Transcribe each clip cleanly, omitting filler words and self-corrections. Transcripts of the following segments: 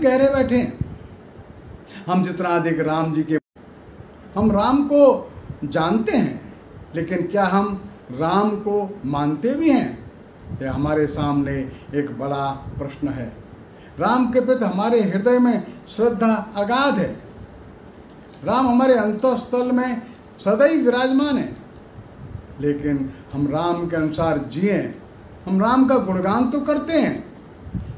गहरे बैठे हैं। हम जितना अधिक राम जी के हम राम को जानते हैं, लेकिन क्या हम राम को मानते भी हैं? यह हमारे सामने एक बड़ा प्रश्न है। राम के प्रति हमारे हृदय में श्रद्धा अगाध है। राम हमारे अंतःस्थल में सदैव विराजमान है, लेकिन हम राम के अनुसार जिए। हम राम का गुणगान तो करते हैं,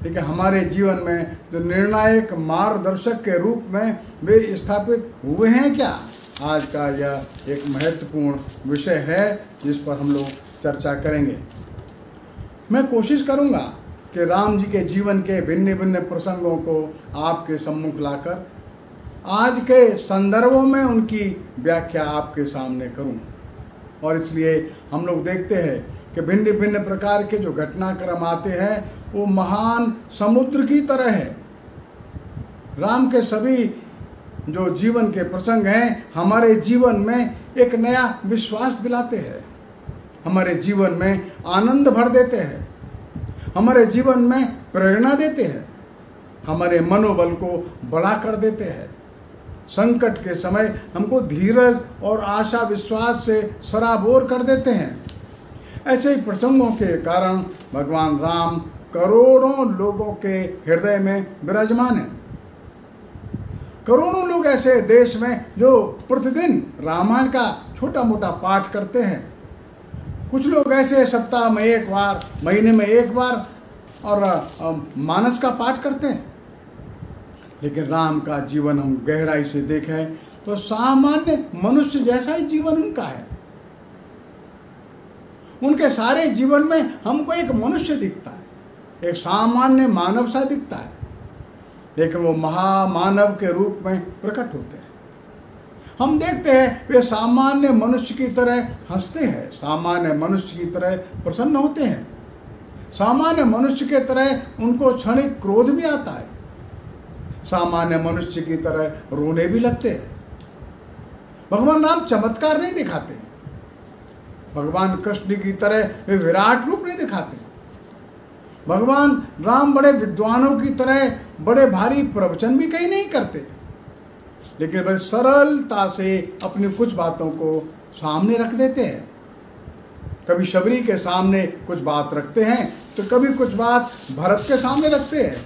लेकिन हमारे जीवन में जो निर्णायक मार्गदर्शक के रूप में वे स्थापित हुए हैं क्या? आज का यह एक महत्वपूर्ण विषय है जिस पर हम लोग चर्चा करेंगे। मैं कोशिश करूंगा कि राम जी के जीवन के भिन्न भिन्न प्रसंगों को आपके सम्मुख लाकर आज के संदर्भों में उनकी व्याख्या आपके सामने करूं। और इसलिए हम लोग देखते हैं कि भिन्न भिन्न प्रकार के जो घटनाक्रम आते हैं वो महान समुद्र की तरह है। राम के सभी जो जीवन के प्रसंग हैं हमारे जीवन में एक नया विश्वास दिलाते हैं, हमारे जीवन में आनंद भर देते हैं, हमारे जीवन में प्रेरणा देते हैं, हमारे मनोबल को बढ़ा कर देते हैं। संकट के समय हमको धीरज और आशा विश्वास से सराबोर कर देते हैं। ऐसे ही प्रसंगों के कारण भगवान राम करोड़ों लोगों के हृदय में विराजमान हैं। करोड़ों लोग ऐसे देश में जो प्रतिदिन रामायण का छोटा मोटा पाठ करते हैं। कुछ लोग ऐसे सप्ताह में एक बार, महीने में एक बार और मानस का पाठ करते हैं। लेकिन राम का जीवन हम गहराई से देखें तो सामान्य मनुष्य जैसा ही जीवन उनका है। उनके सारे जीवन में हमको एक मनुष्य दिखता है, एक सामान्य मानव सा दिखता है, लेकिन वो महामानव के रूप में प्रकट होते हैं। हम देखते हैं वे सामान्य मनुष्य की तरह हंसते हैं, सामान्य मनुष्य की तरह प्रसन्न होते हैं, सामान्य मनुष्य के तरह उनको क्षणिक क्रोध भी आता है, सामान्य मनुष्य की तरह रोने भी लगते हैं। भगवान राम चमत्कार नहीं दिखाते, भगवान कृष्ण की तरह वे विराट रूप नहीं दिखाते। भगवान राम बड़े विद्वानों की तरह बड़े भारी प्रवचन भी कहीं नहीं करते, लेकिन बड़े सरलता से अपनी कुछ बातों को सामने रख देते हैं। कभी शबरी के सामने कुछ बात रखते हैं तो कभी कुछ बात भरत के सामने रखते हैं,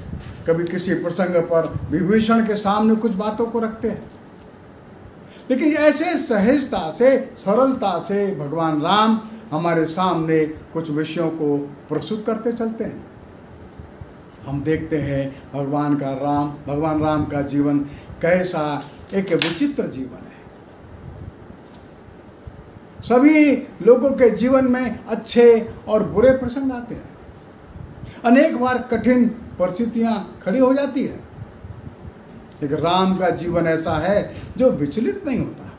कभी किसी प्रसंग पर विभीषण के सामने कुछ बातों को रखते हैं। लेकिन ऐसे सहजता से, सरलता से भगवान राम हमारे सामने कुछ विषयों को प्रस्तुत करते चलते हैं। हम देखते हैं भगवान राम का जीवन कैसा एक विचित्र जीवन है। सभी लोगों के जीवन में अच्छे और बुरे प्रसंग आते हैं। अनेक बार कठिन परिस्थितियां खड़ी हो जाती है, लेकिन राम का जीवन ऐसा है जो विचलित नहीं होता।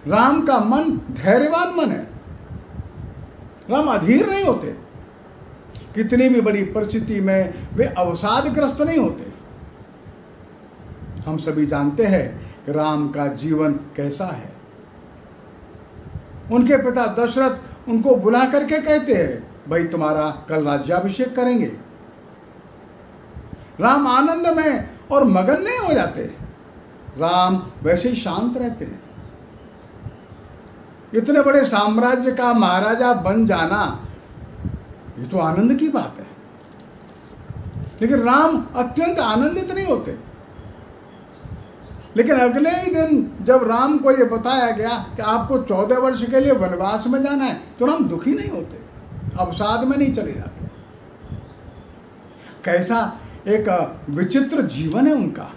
राम का मन धैर्यवान मन है। राम अधीर नहीं होते। कितनी भी बड़ी परिस्थिति में वे अवसादग्रस्त नहीं होते। हम सभी जानते हैं कि राम का जीवन कैसा है। उनके पिता दशरथ उनको बुला करके कहते हैं, भाई तुम्हारा कल राज्याभिषेक करेंगे। राम आनंद में और मगन नहीं हो जाते। राम वैसे ही शांत रहते हैं। इतने बड़े साम्राज्य का महाराजा बन जाना ये तो आनंद की बात है, लेकिन राम अत्यंत आनंदित नहीं होते। लेकिन अगले ही दिन जब राम को ये बताया गया कि आपको 14 वर्ष के लिए वनवास में जाना है, तो राम दुखी नहीं होते, अवसाद में नहीं चले जाते। कैसा एक विचित्र जीवन है उनका।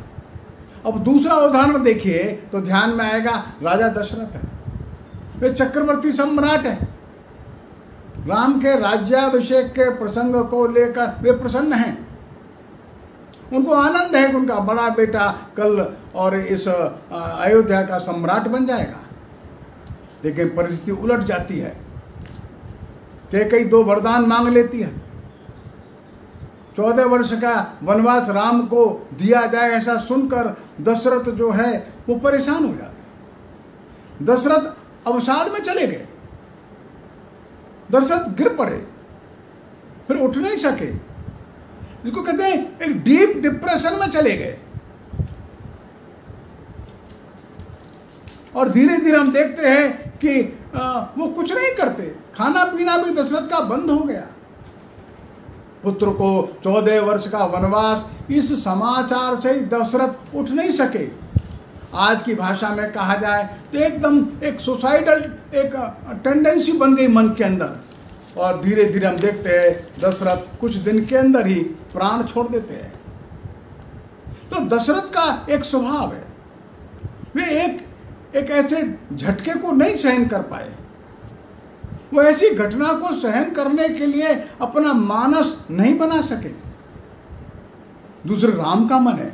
अब दूसरा उदाहरण देखिए तो ध्यान में आएगा, राजा दशरथ है। वे चक्रवर्ती सम्राट है। राम के राज्याभिषेक के प्रसंग को लेकर वे प्रसन्न हैं। उनको आनंद है कि उनका बड़ा बेटा कल और इस अयोध्या का सम्राट बन जाएगा। लेकिन परिस्थिति उलट जाती है। कैकेयी 2 वरदान मांग लेती है। 14 वर्ष का वनवास राम को दिया जाए ऐसा सुनकर दशरथ जो है वो परेशान हो जाते। दशरथ अवसाद में चले गए। दशरथ गिर पड़े, फिर उठ नहीं सके। जिसको कहते हैं एक डीप डिप्रेशन में चले गए। और धीरे धीरे हम देखते हैं कि वो कुछ नहीं करते, खाना पीना भी दशरथ का बंद हो गया। पुत्र को 14 वर्ष का वनवास, इस समाचार से दशरथ उठ नहीं सके। आज की भाषा में कहा जाए तो एकदम एक सुसाइडल एक टेंडेंसी बन गई मन के अंदर। और धीरे धीरे हम देखते हैं दशरथ कुछ दिन के अंदर ही प्राण छोड़ देते हैं। तो दशरथ का एक स्वभाव है, वे एक ऐसे झटके को नहीं सहन कर पाए। वो ऐसी घटना को सहन करने के लिए अपना मानस नहीं बना सके। दूसरे राम का मन है,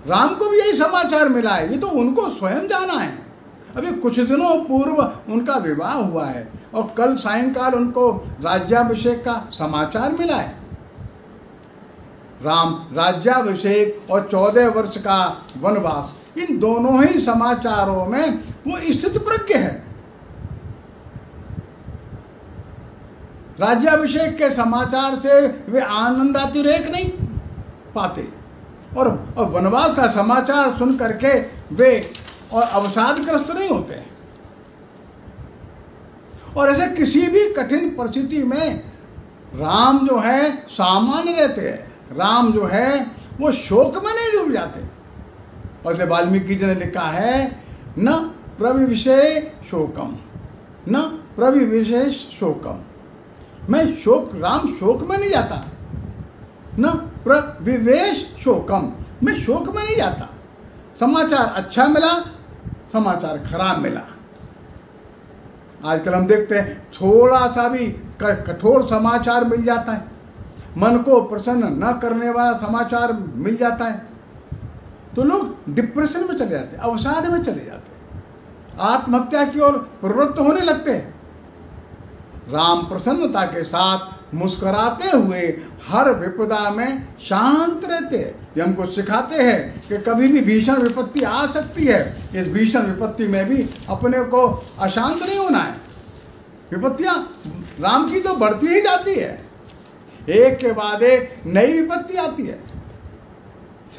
राम को भी यही समाचार मिला है, ये तो उनको स्वयं जाना है। अभी कुछ दिनों पूर्व उनका विवाह हुआ है और कल सायंकाल उनको राज्याभिषेक का समाचार मिला है। राम राज्याभिषेक और 14 वर्ष का वनवास, इन दोनों ही समाचारों में वो स्थित प्रज्ञ है। राज्याभिषेक के समाचार से वे आनंदातिरेक नहीं पाते और वनवास का समाचार सुन करके वे और अवसादग्रस्त नहीं होते। और ऐसे किसी भी कठिन परिस्थिति में राम जो है सामान्य रहते हैं। राम जो है वो शोक में नहीं डूब जाते। और इसलिए वाल्मीकि जी ने लिखा है, न प्रविविशे शोकम, न प्रविविशे शोकम। मैं राम शोक में नहीं जाता, न प्रविवेश शोकम, मैं शोक में नहीं जाता। समाचार अच्छा मिला, समाचार खराब मिला। आजकल हम देखते हैं थोड़ा सा भी कठोर समाचार मिल जाता है, मन को प्रसन्न न करने वाला समाचार मिल जाता है, तो लोग डिप्रेशन में चले जाते हैं, अवसाद में चले जाते हैं, आत्महत्या की ओर प्रवृत्त होने लगते हैं। राम प्रसन्नता के साथ मुस्कुराते हुए हर विपदा में शांत रहते हैं। ये हमको सिखाते हैं कि कभी भी भीषण विपत्ति आ सकती है, इस भीषण विपत्ति में भी अपने को अशांत नहीं होना है। विपत्तियां राम की तो बढ़ती ही जाती है, एक के बाद एक नई विपत्ति आती है।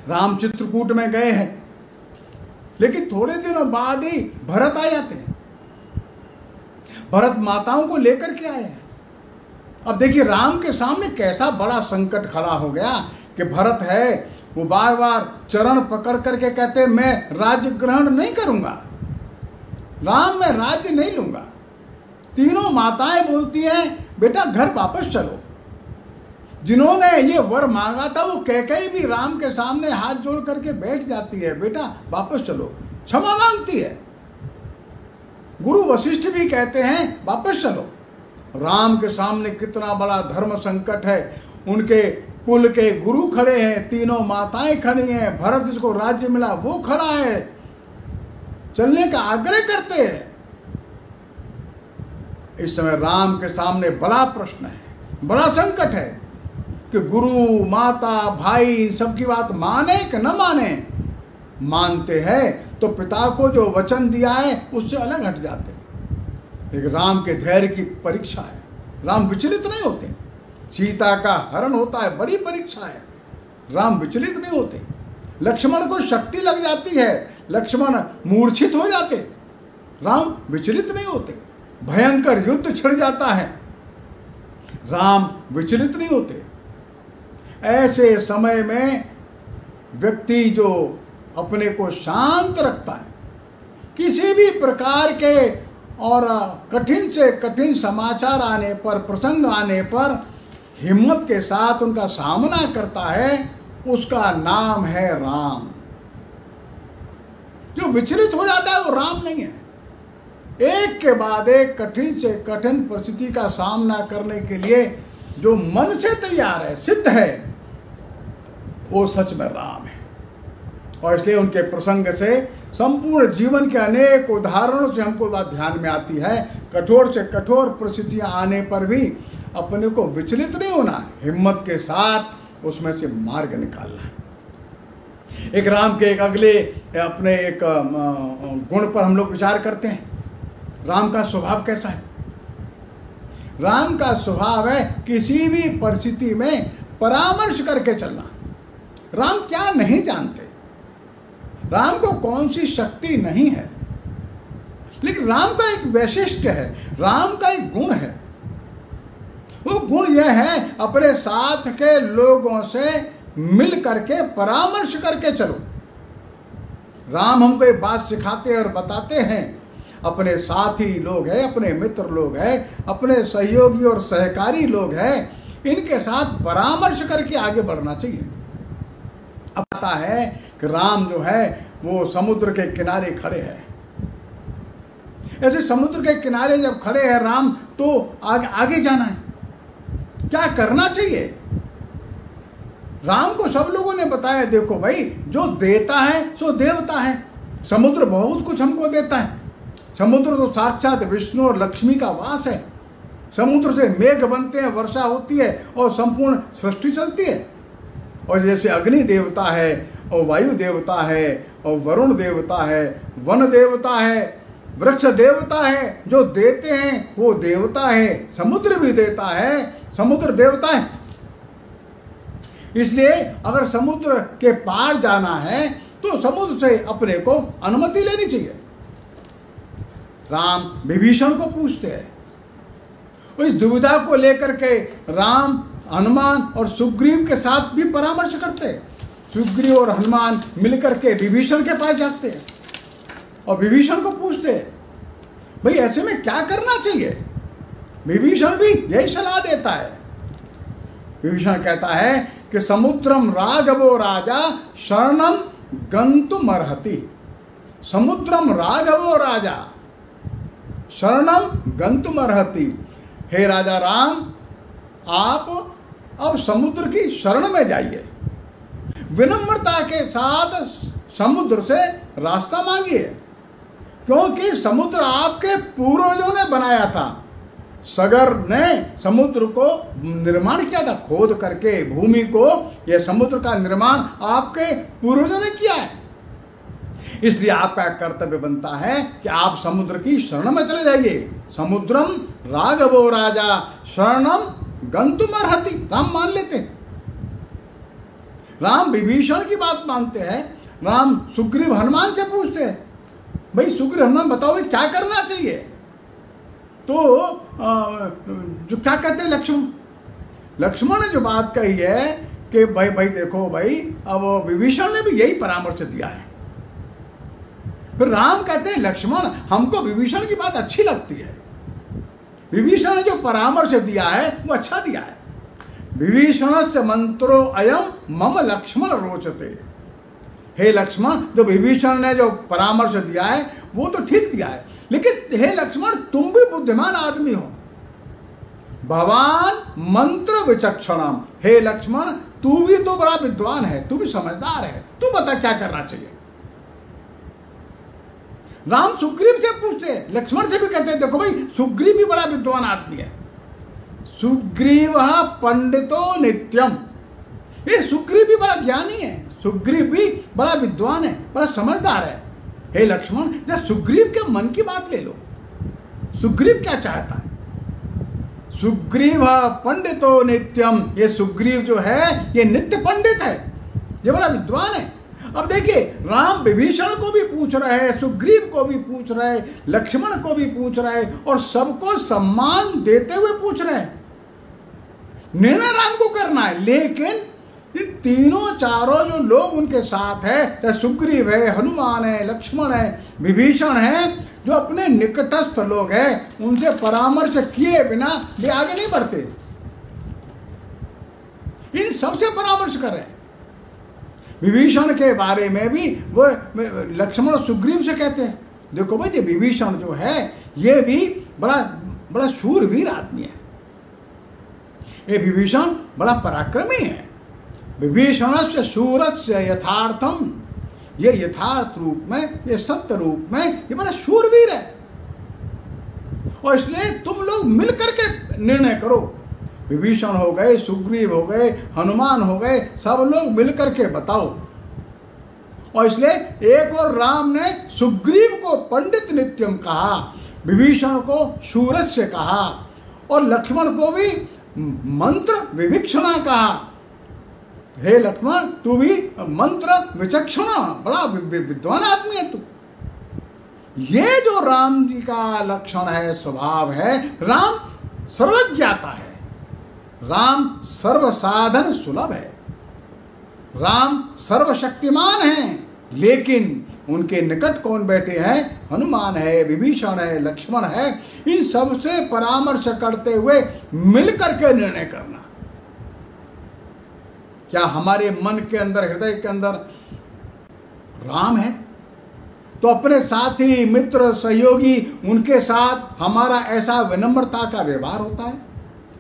राम चित्रकूट में गए हैं, लेकिन थोड़े दिनों बाद ही भरत आ जाते हैं। भरत माताओं को लेकर के आए हैं। अब देखिए राम के सामने कैसा बड़ा संकट खड़ा हो गया कि भरत है वो बार बार चरण पकड़ करके कहते मैं राज्य ग्रहण नहीं करूंगा, राम मैं राज्य नहीं लूंगा। तीनों माताएं बोलती हैं बेटा घर वापस चलो। जिन्होंने ये वर मांगा था वो कैकेयी भी राम के सामने हाथ जोड़ करके बैठ जाती है, बेटा वापस चलो, क्षमा मांगती है। गुरु वशिष्ठ भी कहते हैं वापस चलो। राम के सामने कितना बड़ा धर्म संकट है, उनके कुल के गुरु खड़े हैं, तीनों माताएं खड़ी हैं, भरत जिसको राज्य मिला वो खड़ा है, चलने का आग्रह करते हैं। इस समय राम के सामने बड़ा प्रश्न है, बड़ा संकट है कि गुरु माता भाई सबकी बात माने कि न माने। मानते हैं तो पिता को जो वचन दिया है उससे अलग हट जाते हैं। लेकिन राम के धैर्य की परीक्षा है, राम विचलित नहीं होते। सीता का हरण होता है, बड़ी परीक्षा है, राम विचलित नहीं होते। लक्ष्मण को शक्ति लग जाती है, लक्ष्मण मूर्छित हो जाते, राम विचलित नहीं होते। भयंकर युद्ध छिड़ जाता है, राम विचलित नहीं होते। ऐसे समय में व्यक्ति जो अपने को शांत रखता है, किसी भी प्रकार के और कठिन से कठिन समाचार आने पर, प्रसंग आने पर हिम्मत के साथ उनका सामना करता है, उसका नाम है राम। जो विचलित हो जाता है वो राम नहीं है। एक के बाद एक कठिन से कठिन परिस्थिति का सामना करने के लिए जो मन से तैयार है, सिद्ध है, वो सच में राम है। और इसलिए उनके प्रसंग से संपूर्ण जीवन के अनेक उदाहरणों से हमको बात ध्यान में आती है। कठोर से कठोर परिस्थितियां आने पर भी अपने को विचलित नहीं होना, हिम्मत के साथ उसमें से मार्ग निकालना है। एक राम के एक अगले अपने एक गुण पर हम लोग विचार करते हैं। राम का स्वभाव कैसा है? राम का स्वभाव है किसी भी परिस्थिति में परामर्श करके चलना। राम क्या नहीं जानते, राम को कौन सी शक्ति नहीं है, लेकिन राम का एक वैशिष्ट्य है, राम का एक गुण है। वो गुण यह है अपने साथ के लोगों से मिल करके परामर्श करके चलो। राम हमको एक बात सिखाते और बताते हैं, अपने साथी लोग हैं, अपने मित्र लोग हैं, अपने सहयोगी और सहकारी लोग हैं, इनके साथ परामर्श करके आगे बढ़ना चाहिए। अब पता है कि राम जो है वो समुद्र के किनारे खड़े हैं। ऐसे समुद्र के किनारे जब खड़े हैं राम, तो आगे जाना है, क्या करना चाहिए। राम को सब लोगों ने बताया, देखो भाई, जो देता है सो देवता है। समुद्र बहुत कुछ हमको देता है। समुद्र तो साक्षात विष्णु और लक्ष्मी का वास है। समुद्र से मेघ बनते हैं, वर्षा होती है और संपूर्ण सृष्टि चलती है। और जैसे अग्नि देवता है और वायु देवता है और वरुण देवता है, वन देवता है, वृक्ष देवता है, जो देते हैं वो देवता है। समुद्र भी देता है, समुद्र देवता है। इसलिए अगर समुद्र के पार जाना है तो समुद्र से अपने को अनुमति लेनी चाहिए। राम विभीषण को पूछते हैं। इस दुविधा को लेकर के राम, हनुमान और सुग्रीव के साथ भी परामर्श करते हैं। सुग्रीव और हनुमान मिलकर के विभीषण के पास जाते हैं और विभीषण को पूछते हैं, भाई ऐसे में क्या करना चाहिए। विभीषण भी यही सलाह देता है। विभीषण कहता है कि समुद्रम राघवो राजा शरणम गंतुमर्हति। समुद्रम राघवो राजा शरणम गंतुमर्हति। हे राजा राम, आप अब समुद्र की शरण में जाइए, विनम्रता के साथ समुद्र से रास्ता मांगिए, क्योंकि समुद्र आपके पूर्वजों ने बनाया था। सगर ने समुद्र को निर्माण किया था, खोद करके भूमि को। यह समुद्र का निर्माण आपके पूर्वजों ने किया है। इसलिए आपका कर्तव्य बनता है कि आप समुद्र की शरण में चले जाइए। समुद्रम राघवो राजा शरणम गंतुमर्हति। राम मान लेते हैं, राम विभीषण की बात मानते हैं। राम सुग्रीव हनुमान से पूछते हैं, भाई सुग्रीव हनुमान बताओ क्या करना चाहिए। तो जो क्या कहते हैं लक्ष्मण ने जो बात कही है कि भाई देखो भाई, अब विभीषण ने भी यही परामर्श दिया है। फिर राम कहते हैं, लक्ष्मण हमको विभीषण की बात अच्छी लगती है। विभीषण ने जो परामर्श दिया है वो अच्छा दिया है। विभीषणस्य मंत्रो अयम मम लक्ष्मण रोचते। हे लक्ष्मण, जो विभीषण ने जो परामर्श दिया है वो तो ठीक दिया है, लेकिन हे लक्ष्मण, तुम भी बुद्धिमान आदमी हो। भगवान मंत्र विचक्षणम। हे लक्ष्मण, तू भी तो बड़ा विद्वान है, तू भी समझदार है, तू बता क्या करना चाहिए। राम सुग्रीव से पूछते हैं, लक्ष्मण से भी कहते हैं, देखो भाई सुग्रीव भी बड़ा विद्वान आदमी है। सुग्रीव पंडितो नित्यम। ये सुग्रीव भी बड़ा ज्ञानी है, सुग्रीव भी बड़ा विद्वान है, बड़ा समझदार है। हे लक्ष्मण, जब सुग्रीव के मन की बात ले लो, सुग्रीव क्या चाहता है। सुग्रीव पंडितो नित्यम। ये सुग्रीव जो है ये नित्य पंडित है, ये बड़ा विद्वान है। अब देखिए, राम विभीषण को भी पूछ रहे हैं, सुग्रीव को भी पूछ रहे हैं, लक्ष्मण को भी पूछ रहे हैं और सबको सम्मान देते हुए पूछ रहे हैं। निर्णय राम को करना है, लेकिन इन तीनों चारों जो लोग उनके साथ है, चाहे सुग्रीव है, हनुमान है, लक्ष्मण है, विभीषण है, जो अपने निकटस्थ लोग हैं, उनसे परामर्श किए बिना वे आगे नहीं बढ़ते। इन सबसे परामर्श कर रहे हैं। विभीषण के बारे में भी वो लक्ष्मण और सुग्रीव से कहते हैं, देखो भाई ये विभीषण जो है ये भी बड़ा शूरवीर आदमी है। ये विभीषण बड़ा पराक्रमी है। विभीषणस्य शूरस्य यथार्थम। ये यथार्थ रूप में, ये सत्य रूप में ये बड़ा शूरवीर है। और इसलिए तुम लोग मिल करके निर्णय करो। विभीषण हो गए, सुग्रीव हो गए, हनुमान हो गए, सब लोग मिल करके बताओ। और इसलिए एक और राम ने सुग्रीव को पंडित नित्यम कहा, विभीषण को शूरस्य कहा और लक्ष्मण को भी मंत्र विभीषणा कहा। हे लक्ष्मण, तू भी मंत्र विचक्षणा, बड़ा विद्वान आदमी है तू। ये जो राम जी का लक्षण है, स्वभाव है, राम सर्वज्ञाता है, राम सर्वसाधन सुलभ है, राम सर्वशक्तिमान है। लेकिन उनके निकट कौन बैठे हैं? हनुमान है, विभीषण है, लक्ष्मण है। इन सबसे परामर्श करते हुए मिलकर के निर्णय करना। क्या हमारे मन के अंदर, हृदय के अंदर राम है? तो अपने साथी, मित्र, सहयोगी, उनके साथ हमारा ऐसा विनम्रता का व्यवहार होता है?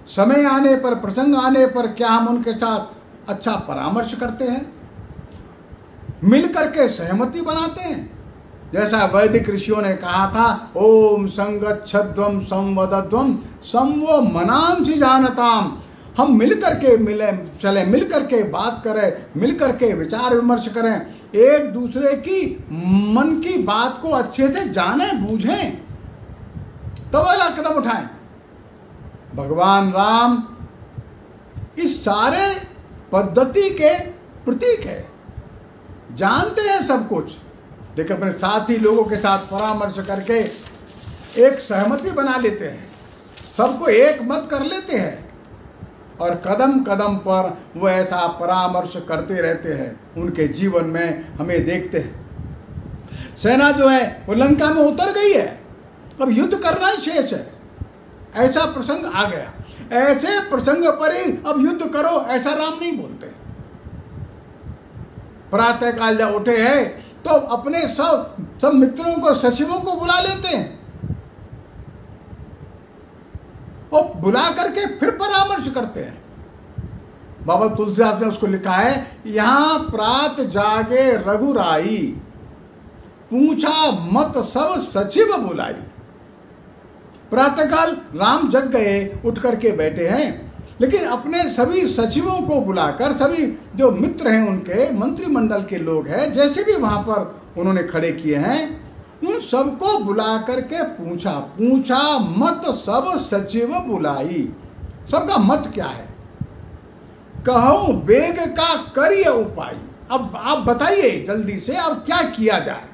समय आने पर, प्रसंग आने पर क्या हम उनके साथ अच्छा परामर्श करते हैं? मिलकर के सहमति बनाते हैं? जैसा वैदिक ऋषियों ने कहा था, ओम संगच्छध्वम संवदध्वम संवो मनांसि जानताम। हम मिलकर के चले, मिलकर के बात करें, मिलकर के विचार विमर्श करें, एक दूसरे की मन की बात को अच्छे से जाने बूझें, तब अगला कदम उठाएं। भगवान राम इस सारे पद्धति के प्रतीक है, जानते हैं सब कुछ, लेकिन अपने साथी लोगों के साथ परामर्श करके एक सहमति बना लेते हैं, सबको एक मत कर लेते हैं और कदम कदम पर वो ऐसा परामर्श करते रहते हैं। उनके जीवन में हमें देखते हैं। सेना जो है वो लंका में उतर गई है, अब युद्ध करना ही शेष है, ऐसा प्रसंग आ गया। ऐसे प्रसंग पर ही अब युद्ध करो, ऐसा राम नहीं बोलते। प्रातः काल जब उठे हैं तो अपने सब मित्रों को, सचिवों को बुला लेते हैं और बुला करके फिर परामर्श करते हैं। बाबा तुलसीदास ने उसको लिखा है, यहाँ प्रात जागे रघुराई, पूछा मत सब सचिव बुलाई। प्रातःकाल राम जग गए, उठ करके बैठे हैं, लेकिन अपने सभी सचिवों को बुलाकर, सभी जो मित्र हैं उनके, मंत्रिमंडल के लोग हैं, जैसे भी वहां पर उन्होंने खड़े किए हैं, उन सबको बुला करके पूछा मत सब सचिव बुलाई। सबका मत क्या है? कहूं वेग का करिए उपाय। अब आप बताइए जल्दी से, अब क्या किया जाए?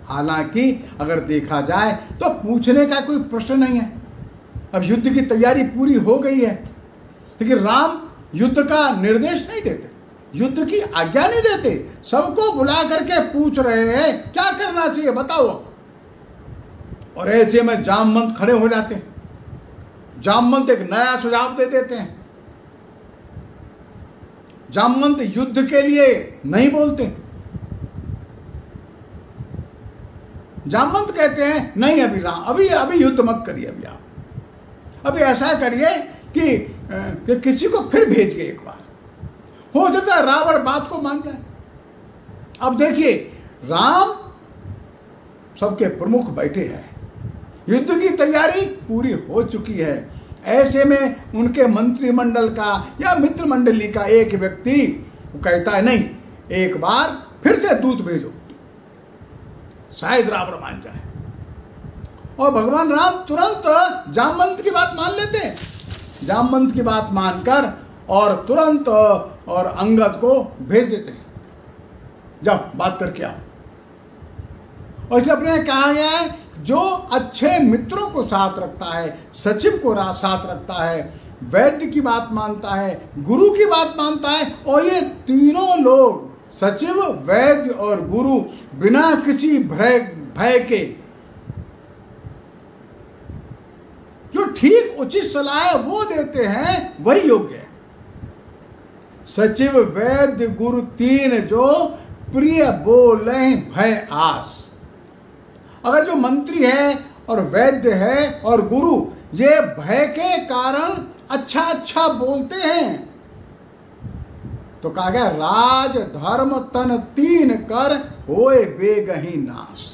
हालांकि अगर देखा जाए तो पूछने का कोई प्रश्न नहीं है, अब युद्ध की तैयारी पूरी हो गई है, लेकिन राम युद्ध का निर्देश नहीं देते, युद्ध की आज्ञा नहीं देते, सबको बुला करके पूछ रहे हैं क्या करना चाहिए बताओ। और ऐसे में जामवंत खड़े हो जाते हैं। जामवंत एक नया सुझाव दे देते हैं। जामवंत युद्ध के लिए नहीं बोलते। जामवंत कहते हैं नहीं, अभी राम अभी युद्ध मत करिए, अभी आप अभी ऐसा करिए कि किसी को फिर भेजिए एक बार, हो सकता है रावण बात को मान जाए। अब देखिए, राम सबके प्रमुख बैठे हैं, युद्ध की तैयारी पूरी हो चुकी है। ऐसे में उनके मंत्रिमंडल का या मित्र मंडली का एक व्यक्ति कहता है नहीं, एक बार फिर से दूत भेजो, शायद रावण मान जाए। और भगवान राम तुरंत जामवंत की बात मान लेते हैं। जामवंत की बात मानकर और तुरंत और अंगद को भेज देते हैं, जाओ बात करके आओ। और इसे अपने कहा गया है, जो अच्छे मित्रों को साथ रखता है, सचिव को साथ रखता है, वैद्य की बात मानता है, गुरु की बात मानता है, और ये तीनों लोग सचिव, वैद्य और गुरु बिना किसी भय के जो ठीक उचित सलाह वो देते हैं, वही योग्य है। सचिव, वैद्य, गुरु तीन जो प्रिय बोले भय आस। अगर जो मंत्री है और वैद्य है और गुरु ये भय के कारण अच्छा अच्छा बोलते हैं, तो कहा गया राज धर्म तन तीन कर होए बेगही नाश।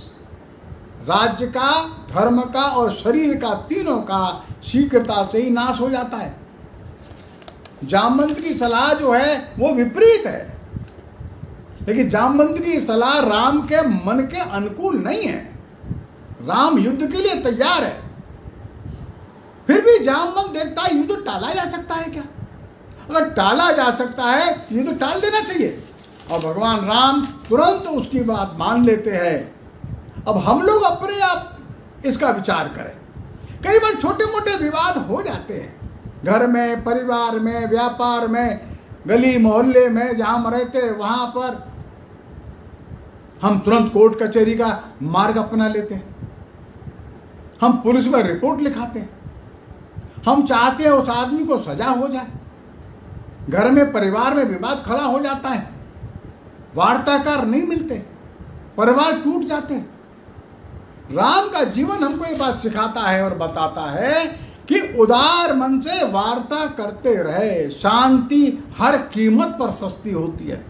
राज्य का, धर्म का और शरीर का, तीनों का शीघ्रता से ही नाश हो जाता है। जामवंत की सलाह जो है वो विपरीत है, लेकिन जामवंत की सलाह राम के मन के अनुकूल नहीं है। राम युद्ध के लिए तैयार है, फिर भी जामवंत देखता है युद्ध टाला जा सकता है क्या। अगर टाला जा सकता है ये तो टाल देना चाहिए। और भगवान राम तुरंत उसकी बात मान लेते हैं। अब हम लोग अपने आप इसका विचार करें। कई बार छोटे मोटे विवाद हो जाते हैं, घर में, परिवार में, व्यापार में, गली मोहल्ले में, जहां हम रहते हैं वहां पर हम तुरंत कोर्ट कचहरी का मार्ग अपना लेते हैं। हम पुलिस में रिपोर्ट लिखाते हैं। हम चाहते हैं उस आदमी को सजा हो जाए। घर में, परिवार में विवाद खड़ा हो जाता है, वार्ताकार नहीं मिलते, परिवार टूट जाते हैं। राम का जीवन हमको ये बात सिखाता है और बताता है कि उदार मन से वार्ता करते रहे, शांति हर कीमत पर सस्ती होती है।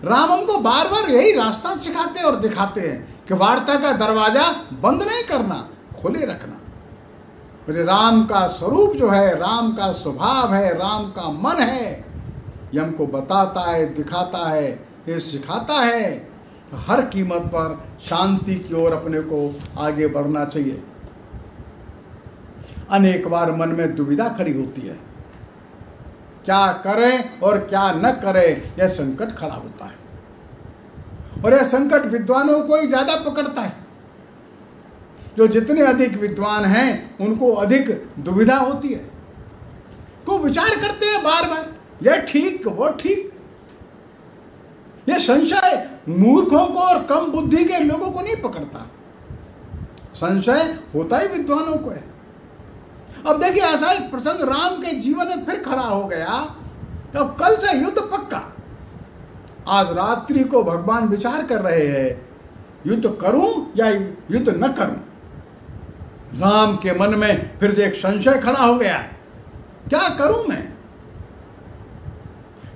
राम हमको बार बार यही रास्ता सिखाते और दिखाते हैं कि वार्ता का दरवाजा बंद नहीं करना, खुले रखना। राम का स्वरूप जो है, राम का स्वभाव है, राम का मन है, ये हमको बताता है, दिखाता है, ये सिखाता है हर कीमत पर शांति की ओर अपने को आगे बढ़ना चाहिए। अनेक बार मन में दुविधा खड़ी होती है, क्या करें और क्या न करें, यह संकट खड़ा होता है। और यह संकट विद्वानों को ही ज्यादा पकड़ता है। जो जितने अधिक विद्वान हैं उनको अधिक दुविधा होती है, को विचार करते हैं बार बार, यह ठीक वो ठीक। यह संशय मूर्खों को और कम बुद्धि के लोगों को नहीं पकड़ता, संशय होता ही विद्वानों को है। अब देखिए ऐसा एक प्रसंग राम के जीवन में फिर खड़ा हो गया। तो कल से युद्ध पक्का। आज रात्रि को भगवान विचार कर रहे हैं, युद्ध करूं या युद्ध न करूं। राम के मन में फिर से एक संशय खड़ा हो गया है, क्या करूं मैं?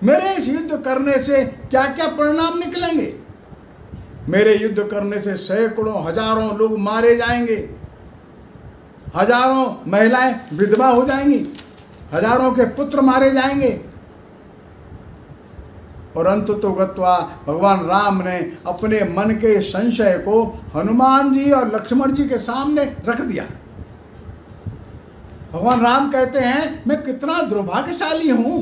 मेरे इस युद्ध करने से क्या क्या परिणाम निकलेंगे? मेरे युद्ध करने से सैकड़ों हजारों लोग मारे जाएंगे, हजारों महिलाएं विधवा हो जाएंगी, हजारों के पुत्र मारे जाएंगे। और अंततोगत्वा भगवान राम ने अपने मन के संशय को हनुमान जी और लक्ष्मण जी के सामने रख दिया। भगवान राम कहते हैं, मैं कितना दुर्भाग्यशाली हूं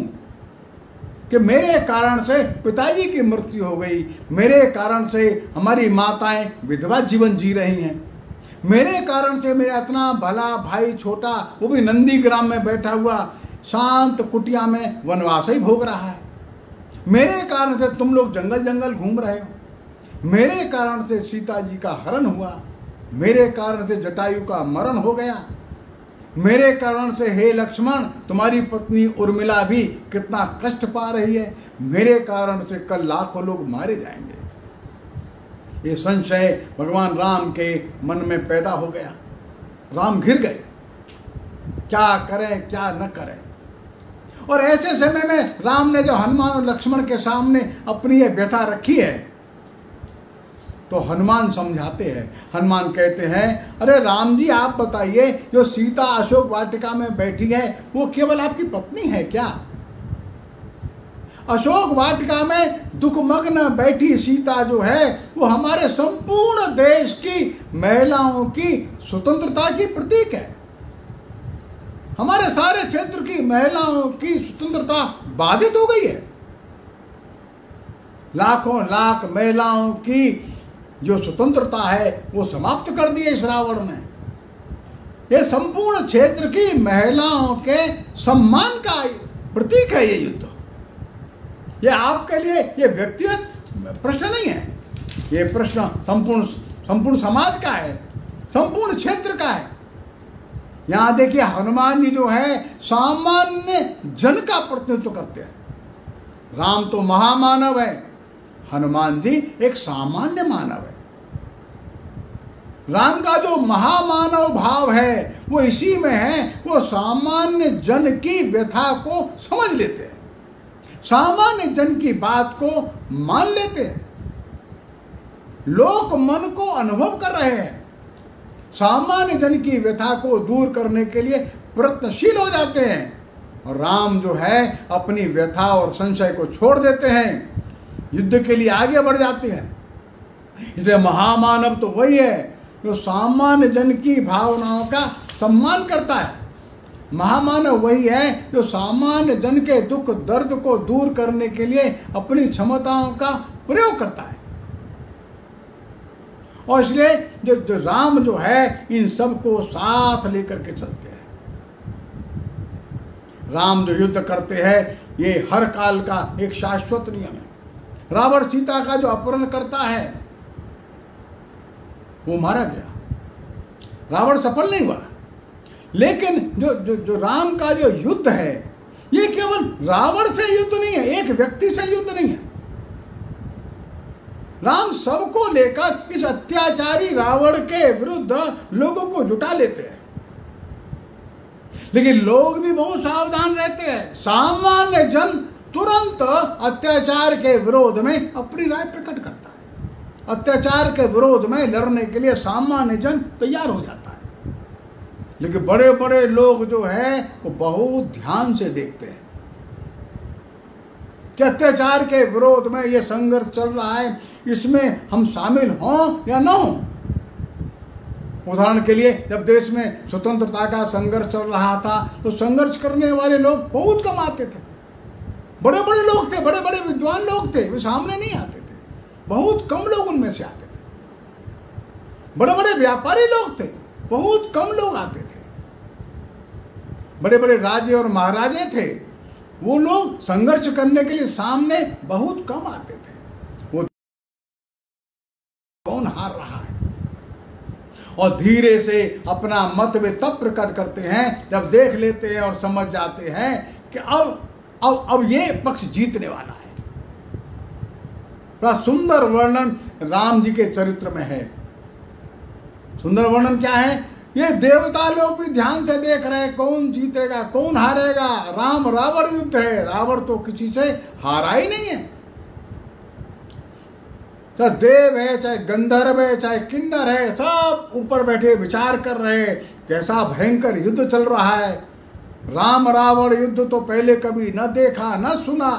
कि मेरे कारण से पिताजी की मृत्यु हो गई, मेरे कारण से हमारी माताएं विधवा जीवन जी रही हैं, मेरे कारण से मेरा इतना भला भाई छोटा, वो भी नंदीग्राम में बैठा हुआ शांत कुटिया में वनवास ही भोग रहा है, मेरे कारण से तुम लोग जंगल जंगल घूम रहे हो, मेरे कारण से सीता जी का हरण हुआ, मेरे कारण से जटायु का मरण हो गया, मेरे कारण से हे लक्ष्मण तुम्हारी पत्नी उर्मिला भी कितना कष्ट पा रही है, मेरे कारण से कल लाखों लोग मारे जाएंगे। ये संशय भगवान राम के मन में पैदा हो गया। राम घिर गए, क्या करें क्या न करें। और ऐसे समय में राम ने जो हनुमान और लक्ष्मण के सामने अपनी ये व्यथा रखी है, तो हनुमान समझाते हैं। हनुमान कहते हैं, अरे राम जी आप बताइए, जो सीता अशोक वाटिका में बैठी है वो केवल आपकी पत्नी है क्या? अशोक वाटिका में दुखमग्न बैठी सीता जो है वो हमारे संपूर्ण देश की महिलाओं की स्वतंत्रता की प्रतीक है। हमारे सारे क्षेत्र की महिलाओं की स्वतंत्रता बाधित हो गई है। लाखों लाख महिलाओं की जो स्वतंत्रता है वो समाप्त कर दी है इस रावण ने। ये संपूर्ण क्षेत्र की महिलाओं के सम्मान का प्रतीक है ये युद्ध। ये आपके लिए ये व्यक्तिगत प्रश्न नहीं है, ये प्रश्न संपूर्ण समाज का है, संपूर्ण क्षेत्र का है। यहाँ देखिए हनुमान जी जो है सामान्य जन का प्रतिनिधित्व करते हैं। राम तो महामानव है, हनुमान जी एक सामान्य मानव है। राम का जो महामानव भाव है वो इसी में है, वो सामान्य जन की व्यथा को समझ लेते हैं, सामान्य जन की बात को मान लेते हैं, लोक मन को अनुभव कर रहे हैं, सामान्य जन की व्यथा को दूर करने के लिए प्रयत्नशील हो जाते हैं। और राम जो है अपनी व्यथा और संशय को छोड़ देते हैं, युद्ध के लिए आगे बढ़ जाते हैं। इसलिए महामानव तो वही है जो सामान्य जन की भावनाओं का सम्मान करता है, महामानव वही है जो सामान्य जन के दुख दर्द को दूर करने के लिए अपनी क्षमताओं का प्रयोग करता है। और इसलिए जो राम जो है इन सबको साथ लेकर के चलते हैं। राम जो युद्ध करते हैं ये हर काल का एक शाश्वत नियम है। रावण सीता का जो अपहरण करता है वो मारा गया, रावण सफल नहीं हुआ। लेकिन जो राम का जो युद्ध है ये केवल रावण से युद्ध नहीं है, एक व्यक्ति से युद्ध नहीं है। राम सबको लेकर इस अत्याचारी रावण के विरुद्ध लोगों को जुटा लेते हैं। लेकिन लोग भी बहुत सावधान रहते हैं। सामान्य जन तुरंत अत्याचार के विरोध में अपनी राय प्रकट करता है। अत्याचार के विरोध में लड़ने के लिए सामान्य जन तैयार हो जाता है। लेकिन बड़े बड़े लोग जो है वो बहुत ध्यान से देखते हैं कि अत्याचार के विरोध में ये संघर्ष चल रहा है, इसमें हम शामिल हों या ना हों। उदाहरण के लिए जब देश में स्वतंत्रता का संघर्ष चल रहा था तो संघर्ष करने वाले लोग बहुत कम आते थे। बड़े बड़े लोग थे, बड़े बड़े विद्वान लोग थे, वे सामने नहीं आते थे। बहुत कम लोग उनमें से आते थे। बड़े बड़े व्यापारी लोग थे, बहुत कम लोग आते थे। बड़े बड़े राजे और महाराजे थे, वो लोग संघर्ष करने के लिए सामने बहुत कम आते थे। वो कौन हार रहा है और धीरे से अपना मत वे तब प्रकट करते हैं जब देख लेते हैं और समझ जाते हैं कि अब ये पक्ष जीतने वाला है। बड़ा सुंदर वर्णन राम जी के चरित्र में है। सुंदर वर्णन क्या है? ये देवता लोग भी ध्यान से देख रहे हैं कौन जीतेगा कौन हारेगा। राम रावण युद्ध है, रावण तो किसी से हारा ही नहीं है। चाहे देव है, चाहे गंधर्व है, चाहे किन्नर है, सब ऊपर बैठे विचार कर रहे हैं कैसा भयंकर युद्ध चल रहा है। राम रावण युद्ध तो पहले कभी न देखा न सुना।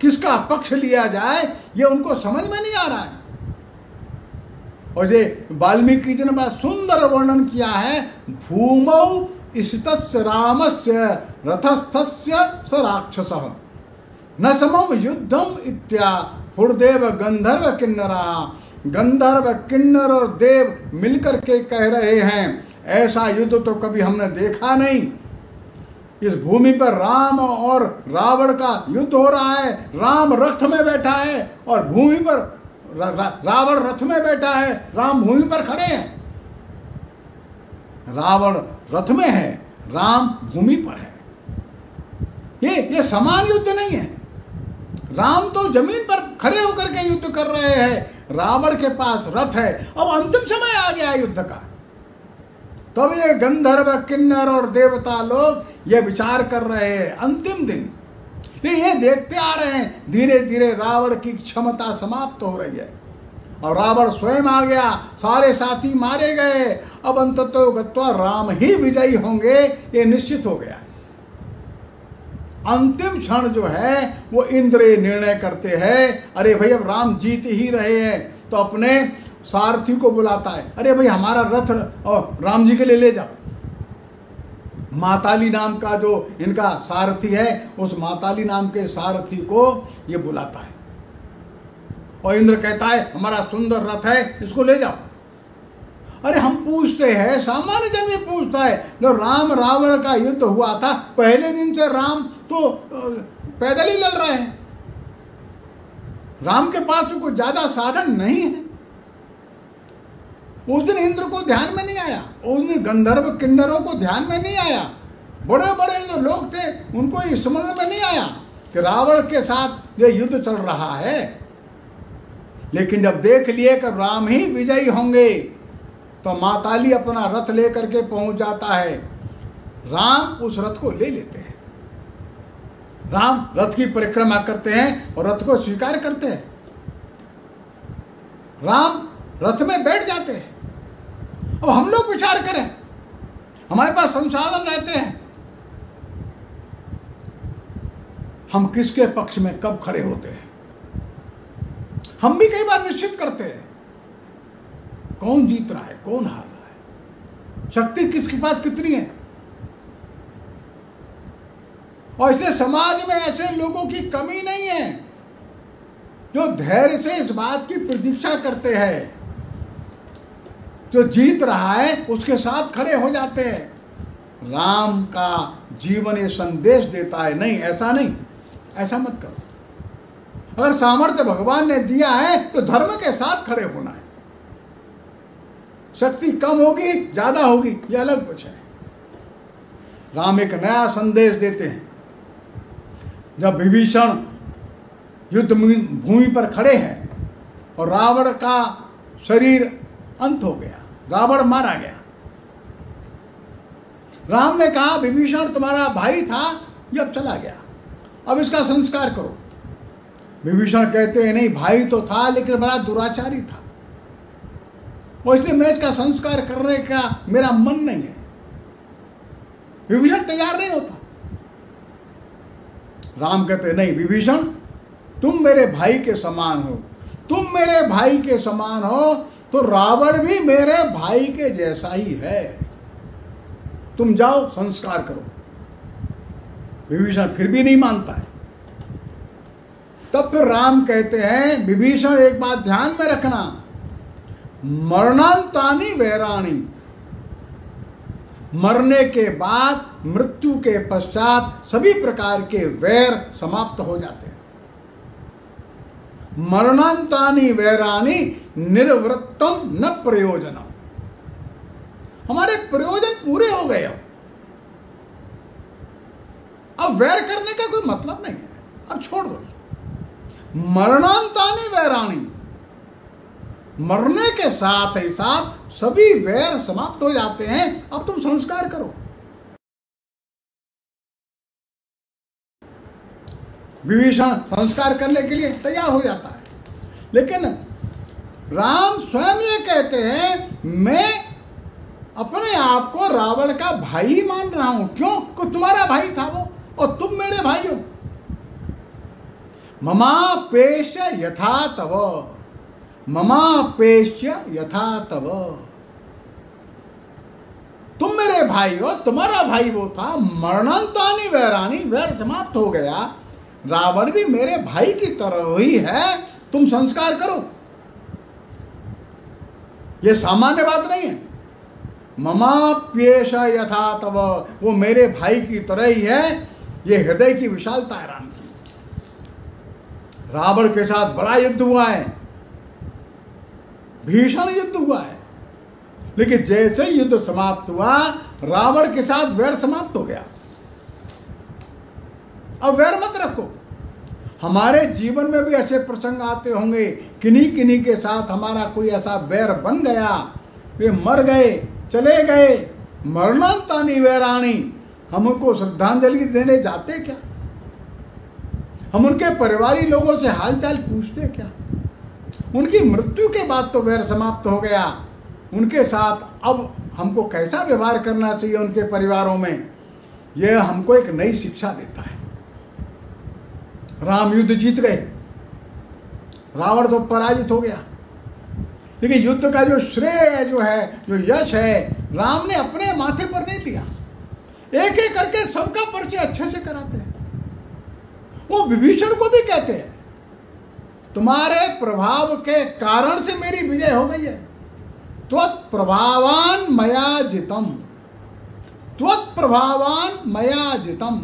किसका पक्ष लिया जाए ये उनको समझ में नहीं आ रहा है। और ये वाल्मीकि जी ने बड़ा सुंदर वर्णन किया है। भूमौ स्थितस्य रामस्य रथस्थस्य स राक्षसः न समम युद्धम इत्या हुर्देव गंधर्व किन्नरा। गंधर्व किन्नर और देव मिलकर के कह रहे हैं ऐसा युद्ध तो कभी हमने देखा नहीं। इस भूमि पर राम और रावण का युद्ध हो रहा है। राम रथ में बैठा है और भूमि पर रावण रथ में बैठा है, राम भूमि पर खड़े हैं। रावण रथ में है, राम भूमि पर है। ये समान युद्ध नहीं है। राम तो जमीन पर खड़े होकर के युद्ध कर रहे हैं, रावण के पास रथ है। अब अंतिम समय आ गया युद्ध का। तब ये गंधर्व किन्नर और देवता लोग ये विचार कर रहे हैं अंतिम दिन। ये देखते आ रहे हैं धीरे धीरे रावण की क्षमता समाप्त हो रही है और रावण स्वयं आ गया, सारे साथी मारे गए। अब अंततः गत्वा राम ही विजयी होंगे ये निश्चित हो गया। अंतिम क्षण जो है वो इंद्र निर्णय करते हैं, अरे भाई अब राम जीत ही रहे हैं, तो अपने सारथी को बुलाता है। अरे भाई हमारा रथ और राम जी के लिए ले जाओ। माताली नाम का जो इनका सारथी है उस माताली नाम के सारथी को ये बुलाता है और इंद्र कहता है हमारा सुंदर रथ है, इसको ले जाओ। अरे हम पूछते हैं, सामान्य जन ये पूछता है, जब राम रावण का युद्ध हुआ था पहले दिन से राम तो पैदल ही लड़ रहे हैं। राम के पास तो कोई ज्यादा साधन नहीं है। उस दिन इंद्र को ध्यान में नहीं आया, उस दिन गंधर्व किन्नरों को ध्यान में नहीं आया, बड़े बड़े जो लोग थे उनको ये स्मरण में नहीं आया कि रावण के साथ ये युद्ध चल रहा है। लेकिन जब देख लिए कि राम ही विजयी होंगे तो माताली अपना रथ लेकर के पहुंच जाता है। राम उस रथ को ले लेते हैं। राम रथ की परिक्रमा करते हैं और रथ को स्वीकार करते हैं। राम रथ में बैठ जाते हैं। अब हम लोग विचार करें, हमारे पास संसाधन रहते हैं, हम किसके पक्ष में कब खड़े होते हैं। हम भी कई बार निश्चित करते हैं कौन जीत रहा है कौन हार रहा है, शक्ति किसके पास कितनी है। और इसे समाज में ऐसे लोगों की कमी नहीं है जो धैर्य से इस बात की प्रतीक्षा करते हैं, जो जीत रहा है उसके साथ खड़े हो जाते हैं। राम का जीवन ये संदेश देता है, नहीं ऐसा नहीं, ऐसा मत करो। अगर सामर्थ्य भगवान ने दिया है तो धर्म के साथ खड़े होना है। शक्ति कम होगी ज्यादा होगी ये अलग कुछ है। राम एक नया संदेश देते हैं। जब विभीषण युद्ध भूमि पर खड़े हैं और रावण का शरीर अंत हो गया, रावण मारा गया, राम ने कहा विभीषण तुम्हारा भाई था, ये अब चला गया, अब इसका संस्कार करो। विभीषण कहते हैं नहीं, भाई तो था लेकिन बड़ा दुराचारी था और इसलिए मैं इसका संस्कार करने का मेरा मन नहीं है। विभीषण तैयार नहीं होता। राम कहते नहीं विभीषण तुम मेरे भाई के समान हो, तुम मेरे भाई के समान हो तो रावण भी मेरे भाई के जैसा ही है, तुम जाओ संस्कार करो। विभीषण फिर भी नहीं मानता है। तब फिर राम कहते हैं विभीषण एक बात ध्यान में रखना, मरणांतानि वैराणि, मरने के बाद मृत्यु के पश्चात सभी प्रकार के वैर समाप्त हो जाते हैं। मरणांतानि वैराणि निर्वृत्तम न प्रयोजनम, हमारे प्रयोजन पूरे हो गए। अब वैर करने का कोई मतलब नहीं है, अब छोड़ दो। मरणांतानि वैराणि, मरने के साथ ही साथ सभी वैर समाप्त हो जाते हैं। अब तुम संस्कार करो। विभीषण संस्कार करने के लिए तैयार हो जाता है, लेकिन राम स्वयं ये कहते हैं मैं अपने आप को रावण का भाई मान रहा हूं। क्यों? कि तुम्हारा भाई था वो और तुम मेरे भाई हो। ममापेश्य यथा तव, ममापेश्य यथा तव, तुम मेरे भाई हो, तुम्हारा भाई वो था। मरणांतानि वैराणि, वैर समाप्त हो गया, रावण भी मेरे भाई की तरह ही है, तुम संस्कार करो। ये सामान्य बात नहीं है। ममाप्येष यथा तव, वो मेरे भाई की तरह ही है। ये हृदय की विशालता है राम की। रावण के साथ बड़ा युद्ध हुआ है, भीषण युद्ध हुआ है, लेकिन जैसे युद्ध समाप्त हुआ रावण के साथ वैर समाप्त हो गया। अब वैर मत रखो। हमारे जीवन में भी ऐसे प्रसंग आते होंगे, किन्हीं किन्हीं के साथ हमारा कोई ऐसा वैर बन गया, वे मर गए, चले गए। मरणांतानि वैराणि, हम उनको श्रद्धांजलि देने जाते क्या? हम उनके परिवारी लोगों से हालचाल पूछते क्या? उनकी मृत्यु के बाद तो वैर समाप्त हो गया, उनके साथ अब हमको कैसा व्यवहार करना चाहिए उनके परिवारों में, यह हमको एक नई शिक्षा देता है। राम युद्ध जीत गए, रावण तो पराजित हो गया, लेकिन युद्ध का जो श्रेय जो है, जो यश है, राम ने अपने माथे पर नहीं लिया। एक एक करके सबका परिचय अच्छे से कराते हैं। वो विभीषण को भी कहते हैं तुम्हारे प्रभाव के कारण से मेरी विजय हो गई है। त्वत्प्रभावान मया जितम, त्वत्प्रभावान मया जितम,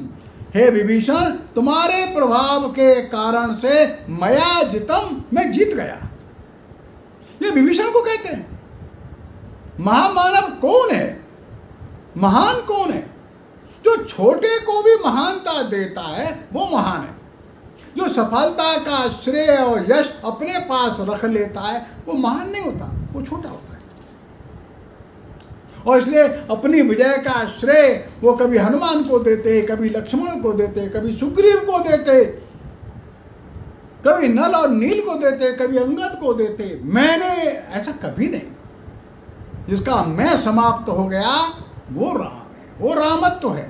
हे विभीषण तुम्हारे प्रभाव के कारण से मया जितम, मैं जीत गया। ये विभीषण को कहते हैं। महामानव कौन है? महान कौन है? जो छोटे को भी महानता देता है वो महान है। जो सफलता का श्रेय और यश अपने पास रख लेता है वो महान नहीं होता, वो छोटा होता है। और इसलिए अपनी विजय का श्रेय वो कभी हनुमान को देते, कभी लक्ष्मण को देते, कभी सुग्रीव को देते, कभी नल और नील को देते, कभी अंगद को देते। मैंने ऐसा कभी नहीं। जिसका मैं समाप्त हो गया वो राम है, वो रामत्व है।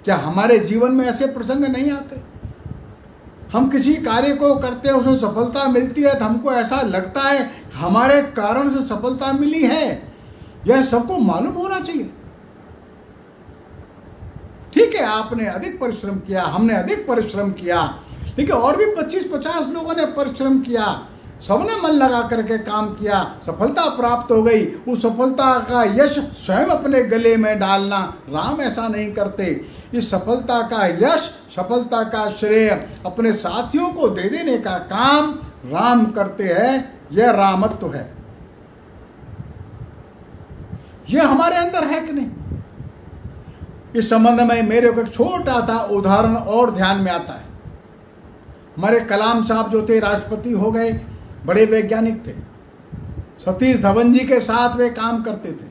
क्या हमारे जीवन में ऐसे प्रसंग नहीं आते? हम किसी कार्य को करते हैं, उसमें सफलता मिलती है तो हमको ऐसा लगता है हमारे कारण से सफलता मिली है, यह सबको मालूम होना चाहिए। ठीक है, आपने अधिक परिश्रम किया, हमने अधिक परिश्रम किया, लेकिन और भी 25-50 लोगों ने परिश्रम किया, सबने मन लगा करके काम किया, सफलता प्राप्त हो गई। उस सफलता का यश स्वयं अपने गले में डालना, राम ऐसा नहीं करते। इस सफलता का यश, सफलता का श्रेय अपने साथियों को दे देने का काम राम करते हैं। यह रामत्व है, यह हमारे अंदर है कि नहीं? इस संबंध में मेरे को एक छोटा सा उदाहरण और ध्यान में आता है। हमारे कलाम साहब जो थे, राष्ट्रपति हो गए, बड़े वैज्ञानिक थे। सतीश धवन जी के साथ वे काम करते थे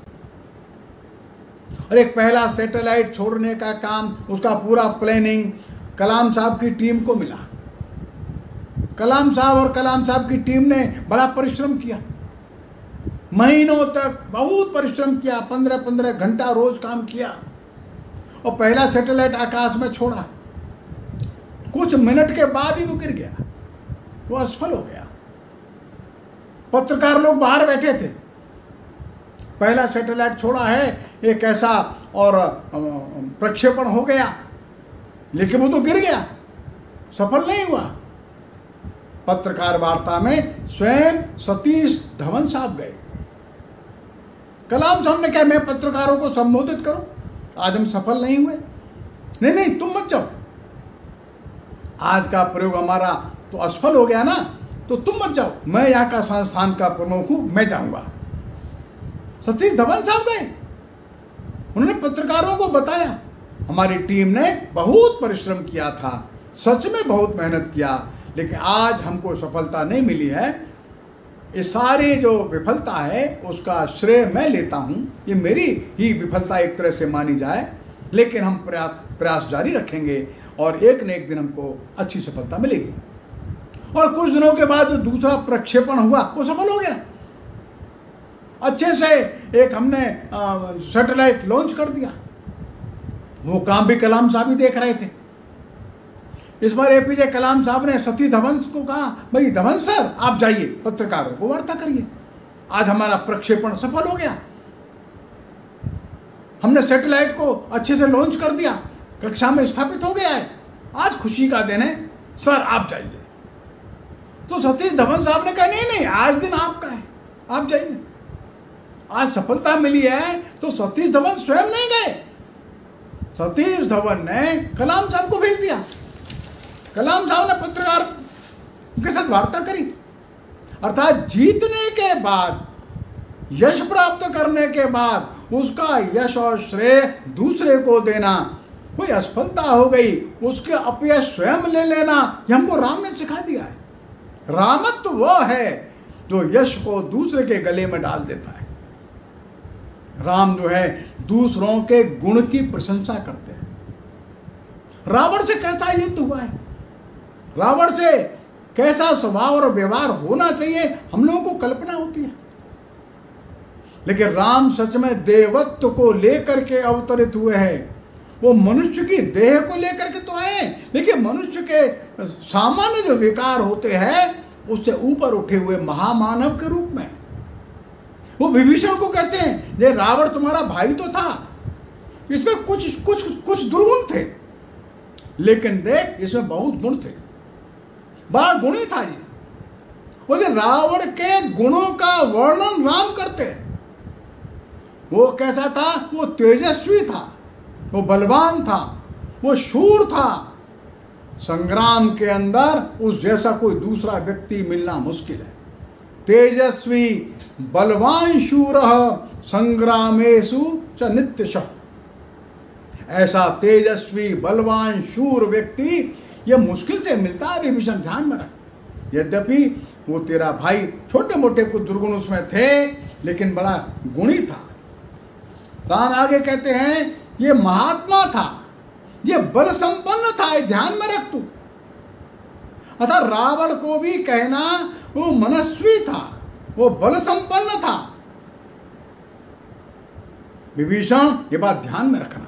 और एक पहला सैटेलाइट छोड़ने का काम, उसका पूरा प्लानिंग कलाम साहब की टीम को मिला। कलाम साहब और कलाम साहब की टीम ने बड़ा परिश्रम किया, महीनों तक बहुत परिश्रम किया, 15-15 घंटा रोज काम किया और पहला सैटेलाइट आकाश में छोड़ा। कुछ मिनट के बाद ही वो गिर गया, वो असफल हो गया। पत्रकार लोग बाहर बैठे थे, पहला सैटेलाइट छोड़ा है, एक ऐसा और प्रक्षेपण हो गया, लेकिन वो तो गिर गया, सफल नहीं हुआ। पत्रकार वार्ता में स्वयं सतीश धवन साहब गए। कलाम साहब ने कहा, मैं पत्रकारों को संबोधित करूं, आज हम सफल नहीं हुए। नहीं नहीं, तुम मत जाओ, आज का प्रयोग हमारा तो असफल हो गया ना, तो तुम मत जाओ, मैं यहाँ का संस्थान का प्रमुख हूं, मैं जाऊंगा। सतीश धवन साहब गए, उन्होंने पत्रकारों को बताया, हमारी टीम ने बहुत परिश्रम किया था, सच में बहुत मेहनत किया, लेकिन आज हमको सफलता नहीं मिली है। ये सारी जो विफलता है उसका श्रेय मैं लेता हूं, ये मेरी ही विफलता एक तरह से मानी जाए, लेकिन हम प्रयास जारी रखेंगे और एक न एक दिन हमको अच्छी सफलता मिलेगी। और कुछ दिनों के बाद जो दूसरा प्रक्षेपण हुआ वो सफल हो गया, अच्छे से एक हमने सैटेलाइट लॉन्च कर दिया। वो काम भी कलाम साहब ही देख रहे थे। इस बार एपीजे कलाम साहब ने सतीश धवन को कहा, भाई धवन सर आप जाइए, पत्रकारों को वार्ता करिए, आज हमारा प्रक्षेपण सफल हो गया, हमने सैटेलाइट को अच्छे से लॉन्च कर दिया, कक्षा में स्थापित हो गया है, आज खुशी का दिन है, सर आप जाइए। तो सतीश धवन साहब ने कहा, नहीं नहीं, आज दिन आपका है, आप जाइए। आज सफलता मिली है तो सतीश धवन स्वयं नहीं गए, सतीश धवन ने कलाम साहब को भेज दिया। कलाम साहब ने पत्रकार के साथ वार्ता करी। अर्थात जीतने के बाद, यश प्राप्त करने के बाद उसका यश और श्रेय दूसरे को देना, कोई असफलता हो गई उसके अपयश स्वयं ले लेना, ये हमको राम ने सिखा दिया है। रामत्व वो है जो यश को दूसरे के गले में डाल देता है। राम जो है दूसरों के गुण की प्रशंसा करते हैं। रावण से कैसा युद्ध हुआ है, रावण से कैसा स्वभाव और व्यवहार होना चाहिए हम लोगों को कल्पना होती है, लेकिन राम सच में देवत्व को लेकर के अवतरित हुए हैं। वो मनुष्य की देह को लेकर के तो आए, लेकिन मनुष्य के सामान्य जो विकार होते हैं उससे ऊपर उठे हुए महामानव के रूप में। वो विभीषण को कहते हैं, ये रावण तुम्हारा भाई तो था, इसमें कुछ दुर्गुण थे, लेकिन देख इसमें बहुत गुण थे, बड़ा गुणी था ये। बोले रावण के गुणों का वर्णन राम करते हैं। वो कैसा था, वो तेजस्वी था, वो बलवान था, वो शूर था। संग्राम के अंदर उस जैसा कोई दूसरा व्यक्ति मिलना मुश्किल है। तेजस्वी बलवान शूर संग्रामेषु च नित्यशः। ऐसा तेजस्वी बलवान शूर व्यक्ति यह मुश्किल से मिलता है विभीषण, ध्यान में रख। यद्यपि वो तेरा भाई, छोटे मोटे कुछ दुर्गुण उसमें थे, लेकिन बड़ा गुणी था। राम आगे कहते हैं ये महात्मा था, ये बल संपन्न था, ध्यान में रख तू। अतः रावण को भी कहना वो मनस्वी था, वो बल संपन्न था। विभीषण ये बात ध्यान में रखना,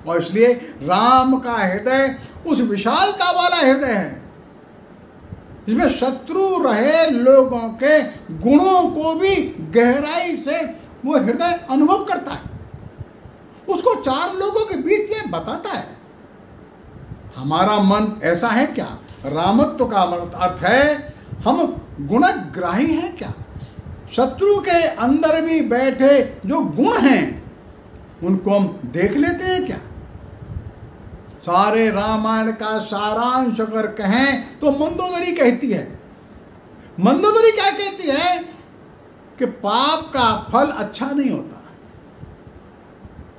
और इसलिए राम का हृदय उस विशालता वाला हृदय है जिसमें शत्रु रहे लोगों के गुणों को भी गहराई से वो हृदय अनुभव करता है। उसको 4 लोगों के बीच में बताता है। हमारा मन ऐसा है क्या? रामत्व का अर्थ है हम गुणग्राही हैं क्या? शत्रु के अंदर भी बैठे जो गुण हैं उनको हम देख लेते हैं क्या? सारे रामायण का सारांश अगर कहें तो मंदोदरी कहती है, मंदोदरी क्या कहती है कि पाप का फल अच्छा नहीं होता,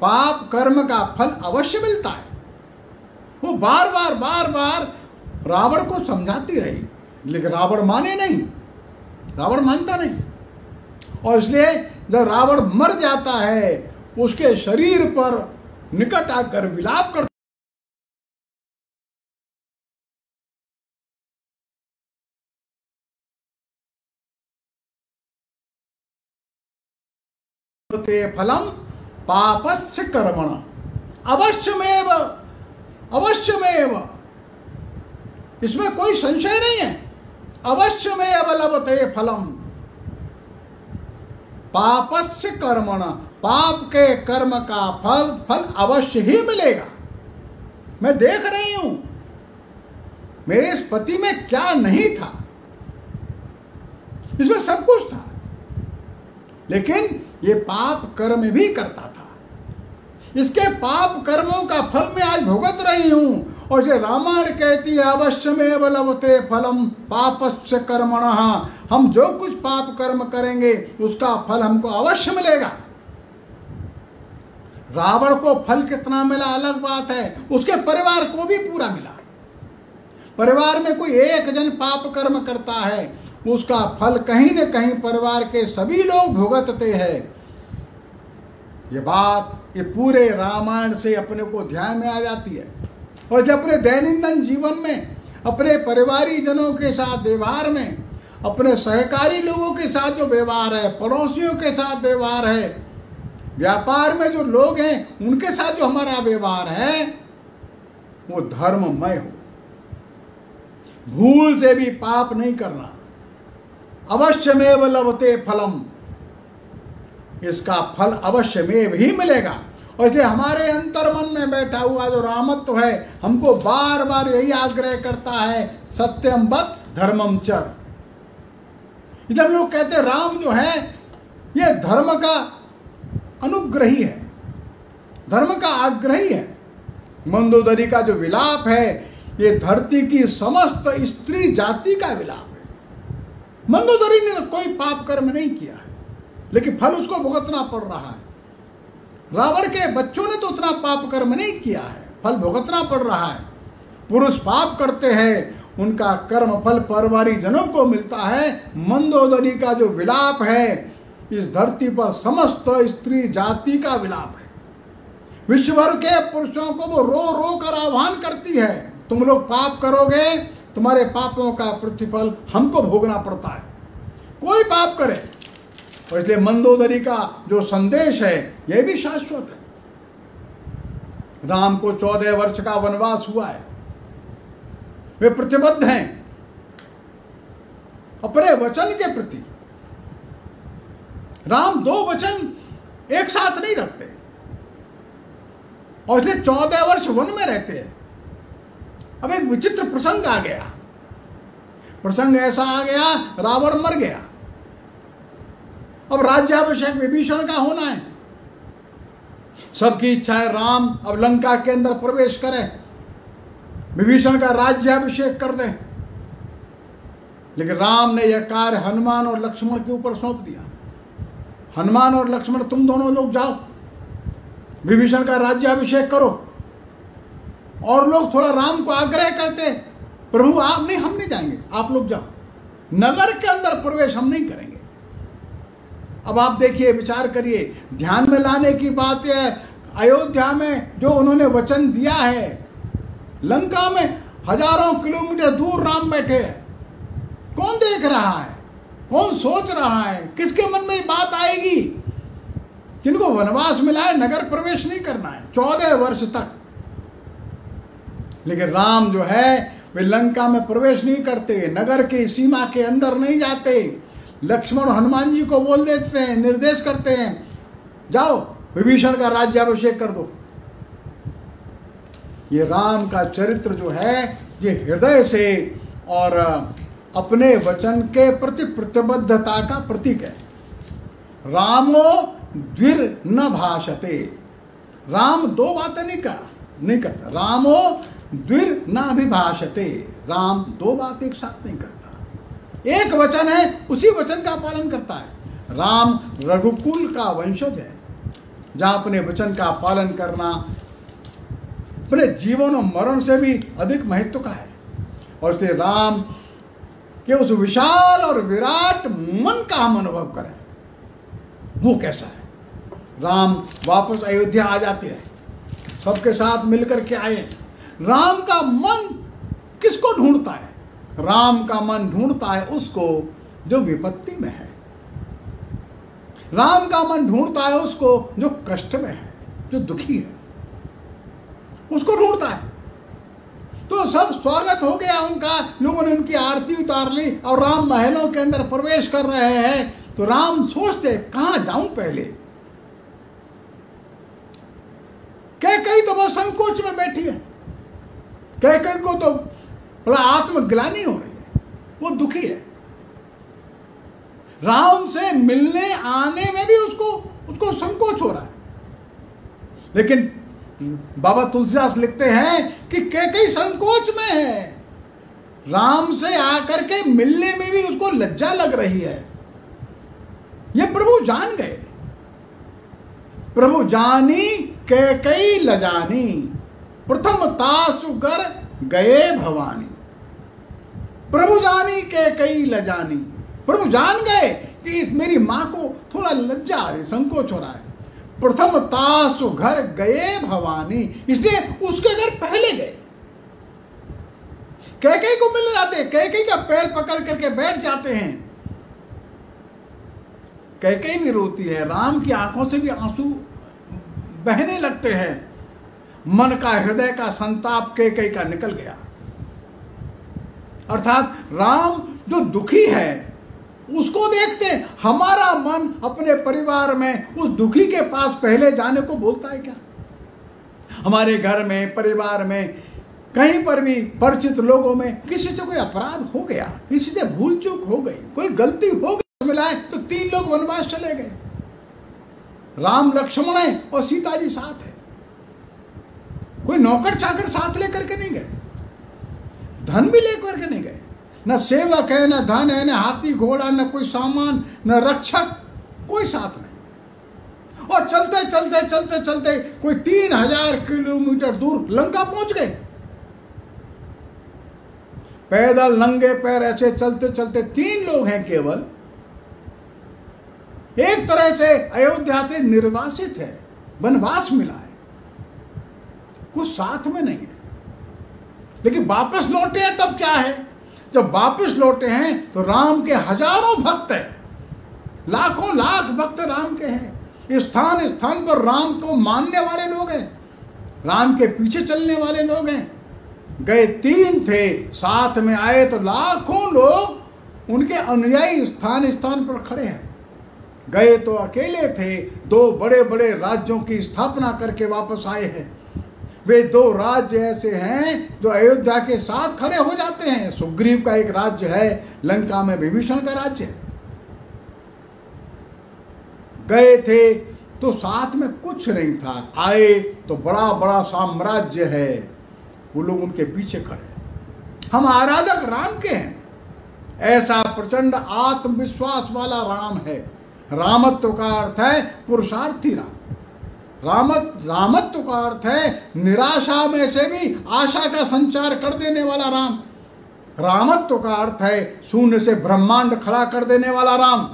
पाप कर्म का फल अवश्य मिलता है। वो बार बार रावण को समझाती रही, लेकिन रावण माने नहीं, रावण मानता नहीं। और इसलिए जब रावण मर जाता है उसके शरीर पर निकट आकर विलाप करते फलम पापस्य कर्मण अवश्यमेव, अवश्यमेव, इसमें कोई संशय नहीं है। अवश्यमेव लभते फलम पापस्य कर्मण, पाप के कर्म का फल अवश्य ही मिलेगा। मैं देख रही हूं मेरे इस पति में क्या नहीं था, इसमें सब कुछ था, लेकिन ये पाप कर्म भी करता था। इसके पाप कर्मों का फल मैं आज भुगत रही हूं। और ये रामायण कहती है अवश्यमेव लभते फलम पापस्य कर्मणः, हम जो कुछ पाप कर्म करेंगे उसका फल हमको अवश्य मिलेगा। रावण को फल कितना मिला अलग बात है, उसके परिवार को भी पूरा मिला। परिवार में कोई एक जन पाप कर्म करता है उसका फल कहीं न कहीं परिवार के सभी लोग भुगतते हैं। ये बात ये पूरे रामायण से अपने को ध्यान में आ जाती है। और जब अपने दैनंदिन जीवन में अपने परिवारी जनों के साथ व्यवहार में, अपने सहकारी लोगों के साथ जो व्यवहार है, पड़ोसियों के साथ व्यवहार है, व्यापार में जो लोग हैं उनके साथ जो हमारा व्यवहार है वो धर्ममय हो, भूल से भी पाप नहीं करना। अवश्यमेव लभते फलम, इसका फल अवश्यमेव ही मिलेगा। और इसलिए हमारे अंतर मन में बैठा हुआ जो रामत्व है हमको बार बार यही आग्रह करता है, सत्यम वद धर्मम च। जब लोग कहते हैं राम जो है ये धर्म का अनुग्रही है, धर्म का आग्रही है। मंदोदरी का जो विलाप है ये धरती की समस्त स्त्री जाति का विलाप है। मंदोदरी ने कोई पाप कर्म नहीं किया है, लेकिन फल उसको भुगतना पड़ रहा है। रावण के बच्चों ने तो उतना पाप कर्म नहीं किया है, फल भुगतना पड़ रहा है। पुरुष पाप करते हैं उनका कर्म फल परिवारी जनों को मिलता है। मंदोदरी का जो विलाप है इस धरती पर समस्त स्त्री जाति का विलाप है। विश्व भर के पुरुषों को वो रो रो कर आह्वान करती है, तुम लोग पाप करोगे तुम्हारे पापों का प्रतिफल हमको भोगना पड़ता है, कोई पाप करे। और इसलिए मंदोदरी का जो संदेश है यह भी शाश्वत है। राम को 14 वर्ष का वनवास हुआ है, वे प्रतिबद्ध हैं अपने वचन के प्रति। राम 2 वचन एक साथ नहीं रखते और इसलिए 14 वर्ष वन में रहते हैं। अब एक विचित्र प्रसंग आ गया, प्रसंग ऐसा आ गया रावण मर गया, अब राज्याभिषेक विभीषण का होना है। सबकी इच्छा है राम अब लंका के अंदर प्रवेश करें, विभीषण का राज्याभिषेक कर दें, लेकिन राम ने यह कार्य हनुमान और लक्ष्मण के ऊपर सौंप दिया। हनुमान और लक्ष्मण तुम दोनों लोग जाओ, विभीषण का राज्याभिषेक करो। और लोग थोड़ा राम को आग्रह करते, प्रभु आप नहीं, हम नहीं जाएंगे, आप लोग जाओ, नगर के अंदर प्रवेश हम नहीं करेंगे। अब आप देखिए, विचार करिए, ध्यान में लाने की बात है, अयोध्या में जो उन्होंने वचन दिया है, लंका में हजारों किलोमीटर दूर राम बैठे हैं, कौन देख रहा है, कौन सोच रहा है, किसके मन में ये बात आएगी जिनको वनवास मिला है नगर प्रवेश नहीं करना है 14 वर्ष तक। लेकिन राम जो है वे लंका में प्रवेश नहीं करते, नगर की सीमा के अंदर नहीं जाते। लक्ष्मण हनुमान जी को बोल देते हैं, निर्देश करते हैं, जाओ विभीषण का राज्याभिषेक कर दो। ये राम का चरित्र जो है ये हृदय से और अपने वचन के प्रति प्रतिबद्धता का प्रतीक है। रामो द्विर न भाषते, राम दो बातें नहीं करता। रामो द्विर न अभिभाषते, राम दो बातें एक साथ नहीं करता। एक वचन है, उसी वचन का पालन करता है। राम रघुकुल का वंशज है, जहां अपने वचन का पालन करना अपने जीवन और मरण से भी अधिक महत्व का है। और इसलिए राम के उस विशाल और विराट मन का हम अनुभव करें। वो कैसा है? राम वापस अयोध्या आ जाते हैं, सबके साथ मिलकर के आए। राम का मन किसको ढूंढता है? राम का मन ढूंढता है उसको जो विपत्ति में है। राम का मन ढूंढता है उसको जो कष्ट में है, जो दुखी है, उसको ढूंढता है। तो सब स्वागत हो गया उनका, लोगों ने उनकी आरती उतार ली और राम महलों के अंदर प्रवेश कर रहे हैं। तो राम सोचते कहां जाऊं पहले। कैकेयी तो बहुत संकोच में बैठी है, कैकेयी को तो बड़ा आत्मग्लानि हो रही है, वो दुखी है। राम से मिलने आने में भी उसको संकोच हो रहा है। लेकिन बाबा तुलसीदास लिखते हैं कि कैकेयी संकोच में है, राम से आकर के मिलने में भी उसको लज्जा लग रही है। ये प्रभु जान गए। प्रभु जानी कैकेयी लजानी, प्रथम तासु कर गए भवानी। प्रभु जानी कैकेयी लजानी, प्रभु जान गए कि मेरी मां को थोड़ा लज्जा आ रही, संकोच हो रहा है। प्रथम तासु घर गए भवानी, इसलिए उसके घर पहले गए। कैकेयी को मिल जाते, कैकेयी का पैर पकड़ करके बैठ जाते हैं। कैकेयी भी रोती है, राम की आंखों से भी आंसू बहने लगते हैं। मन का हृदय का संताप कैकेयी का निकल गया। अर्थात राम जो दुखी है उसको देखते, हमारा मन अपने परिवार में उस दुखी के पास पहले जाने को बोलता है क्या? हमारे घर में, परिवार में, कहीं पर भी परिचित लोगों में किसी से कोई अपराध हो गया, किसी से भूल चूक हो गई, कोई गलती हो गई, मिलाए तो 3 लोग वनवास चले गए। राम लक्ष्मण है और सीता जी साथ है। कोई नौकर चाकर साथ लेकर के नहीं गए, धन भी लेकर के नहीं गए। न सेवक है, न धन है, न हाथी घोड़ा, न कोई सामान, न रक्षक, कोई साथ नहीं। और चलते चलते चलते चलते कोई 3000 किलोमीटर दूर लंका पहुंच गए। पैदल नंगे पैर ऐसे चलते चलते 3 लोग हैं केवल। एक तरह से अयोध्या से निर्वासित है, वनवास मिला है, कुछ साथ में नहीं है। लेकिन वापस लौटे हैं तब क्या है? जब वापस लौटे हैं तो राम के हजारों भक्त हैं, लाखों लाख भक्त राम के हैं। स्थान स्थान पर राम को मानने वाले लोग हैं, राम के पीछे चलने वाले लोग हैं। गए 3 थे, साथ में आए तो लाखों लोग उनके अनुयायी स्थान स्थान पर खड़े हैं। गए तो अकेले थे, 2 बड़े बड़े राज्यों की स्थापना करके वापस आए हैं। वे 2 राज्य ऐसे हैं जो अयोध्या के साथ खड़े हो जाते हैं। सुग्रीव का एक राज्य है, लंका में विभीषण का राज्य है। गए थे तो साथ में कुछ नहीं था, आए तो बड़ा बड़ा साम्राज्य है, वो लोग उनके पीछे खड़े। हम आराधक राम के हैं, ऐसा प्रचंड आत्मविश्वास वाला राम है। रामत्व का अर्थ है पुरुषार्थी राम। रामत्व का अर्थ है निराशा में से भी आशा का संचार कर देने वाला राम। रामत्व का अर्थ है शून्य से ब्रह्मांड खड़ा कर देने वाला राम।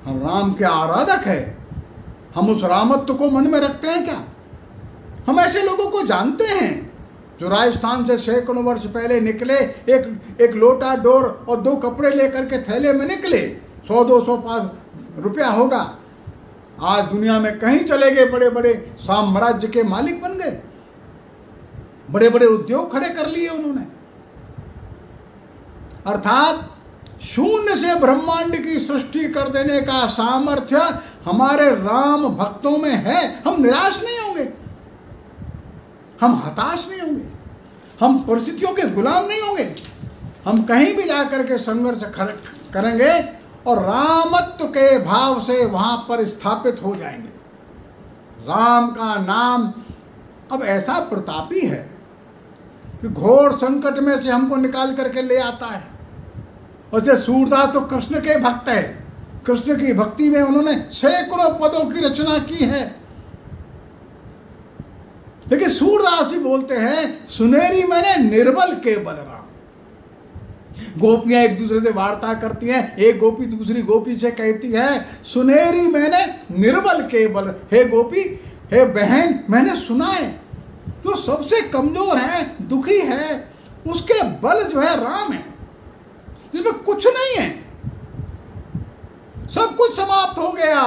हम राम के आराधक हैं। हम उस रामत्व को मन में रखते हैं क्या? हम ऐसे लोगों को जानते हैं जो राजस्थान से सैकड़ों वर्ष पहले निकले, एक लोटा डोर और 2 कपड़े लेकर के थैले में निकले। 100-200 रुपया होगा, आज दुनिया में कहीं चले गए, बड़े बड़े साम्राज्य के मालिक बन गए, बड़े बड़े उद्योग खड़े कर लिए उन्होंने। अर्थात शून्य से ब्रह्मांड की सृष्टि कर देने का सामर्थ्य हमारे राम भक्तों में है, हम निराश नहीं होंगे, हम हताश नहीं होंगे, हम परिस्थितियों के गुलाम नहीं होंगे। हम कहीं भी जाकर के संघर्ष करेंगे और रामत्व के भाव से वहां पर स्थापित हो जाएंगे। राम का नाम अब ऐसा प्रतापी है कि घोर संकट में से हमको निकाल करके ले आता है। और जैसे सूरदास तो कृष्ण के भक्त है, कृष्ण की भक्ति में उन्होंने सैकड़ों पदों की रचना की है, लेकिन सूरदास जी बोलते हैं सुनेरी मैंने निर्बल केवल राम। गोपियां एक दूसरे से वार्ता करती हैं, एक गोपी दूसरी गोपी से कहती है सुनेरी मैंने निर्बल केवल, हे गोपी, हे बहन, मैंने सुना है जो सबसे कमजोर है, दुखी है, उसके बल जो है राम है, जिसमें कुछ नहीं है, सब कुछ समाप्त हो गया।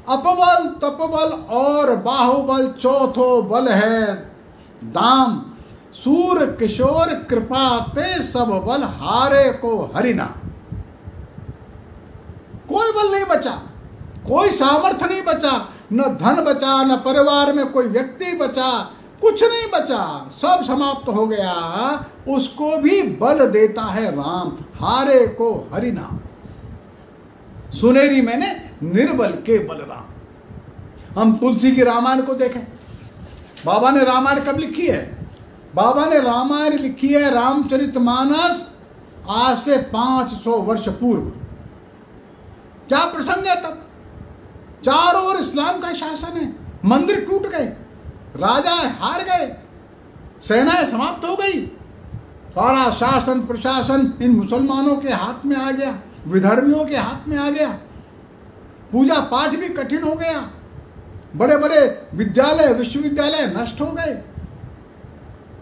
अपबल तपबल और बाहुबल चौथो बल है दाम, सूर किशोर कृपा ते सब बल हारे को हरिना। कोई बल नहीं बचा, कोई सामर्थ्य नहीं बचा, न धन बचा, न परिवार में कोई व्यक्ति बचा, कुछ नहीं बचा, सब समाप्त हो गया। उसको भी बल देता है राम, हारे को हरिना। सुनेरी मैंने निर्बल के बल राम। हम तुलसी की रामायण को देखें, बाबा ने रामायण कब लिखी है? बाबा ने रामायण लिखी है रामचरितमानस आज से 500 वर्ष पूर्व। क्या प्रसंग है तब? चारों ओर इस्लाम का शासन है, मंदिर टूट गए, राजा हार गए, सेनाएं समाप्त हो गई, सारा शासन प्रशासन इन मुसलमानों के हाथ में आ गया, विधर्मियों के हाथ में आ गया, पूजा पाठ भी कठिन हो गया, बड़े बड़े विद्यालय विश्वविद्यालय नष्ट हो गए,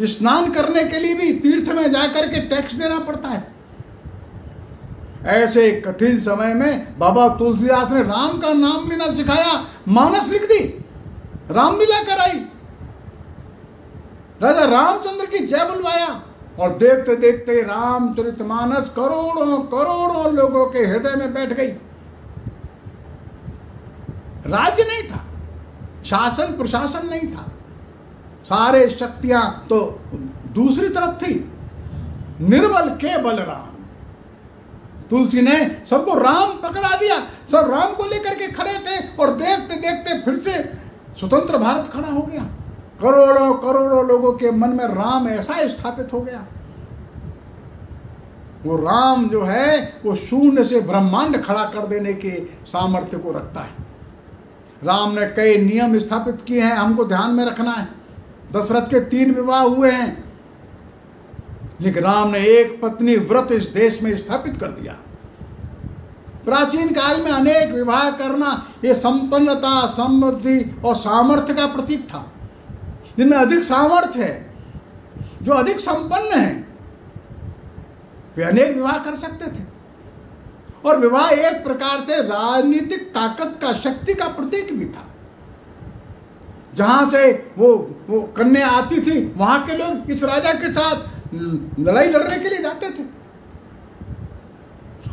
स्नान करने के लिए भी तीर्थ में जाकर के टैक्स देना पड़ता है। ऐसे कठिन समय में बाबा तुलसीदास ने राम का नाम लेना सिखाया, मानस लिख दी, रामलीला कराई, राजा रामचंद्र की जय बुलवाया, और देखते देखते रामचरितमानस करोड़ों करोड़ों लोगों के हृदय में बैठ गई। राज्य नहीं था, शासन प्रशासन नहीं था, सारे शक्तियां तो दूसरी तरफ थी, निर्बल के बल राम। तुलसी ने सबको राम पकड़ा दिया, सब राम को लेकर के खड़े थे, और देखते देखते फिर से स्वतंत्र भारत खड़ा हो गया। करोड़ों करोड़ों लोगों के मन में राम ऐसा स्थापित हो गया। वो राम जो है वो शून्य से ब्रह्मांड खड़ा कर देने के सामर्थ्य को रखता है। राम ने कई नियम स्थापित किए हैं, हमको ध्यान में रखना है। दशरथ के 3 विवाह हुए हैं, लेकिन राम ने एक पत्नी व्रत इस देश में स्थापित कर दिया। प्राचीन काल में अनेक विवाह करना ये संपन्नता, समृद्धि और सामर्थ्य का प्रतीक था। जिनमें अधिक सामर्थ्य है, जो अधिक संपन्न है, वे अनेक विवाह कर सकते थे। और विवाह एक प्रकार से राजनीतिक ताकत का, शक्ति का प्रतीक भी था। जहां से वो कन्या आती थी, वहां के लोग इस राजा के साथ लड़ाई लड़ने के लिए जाते थे,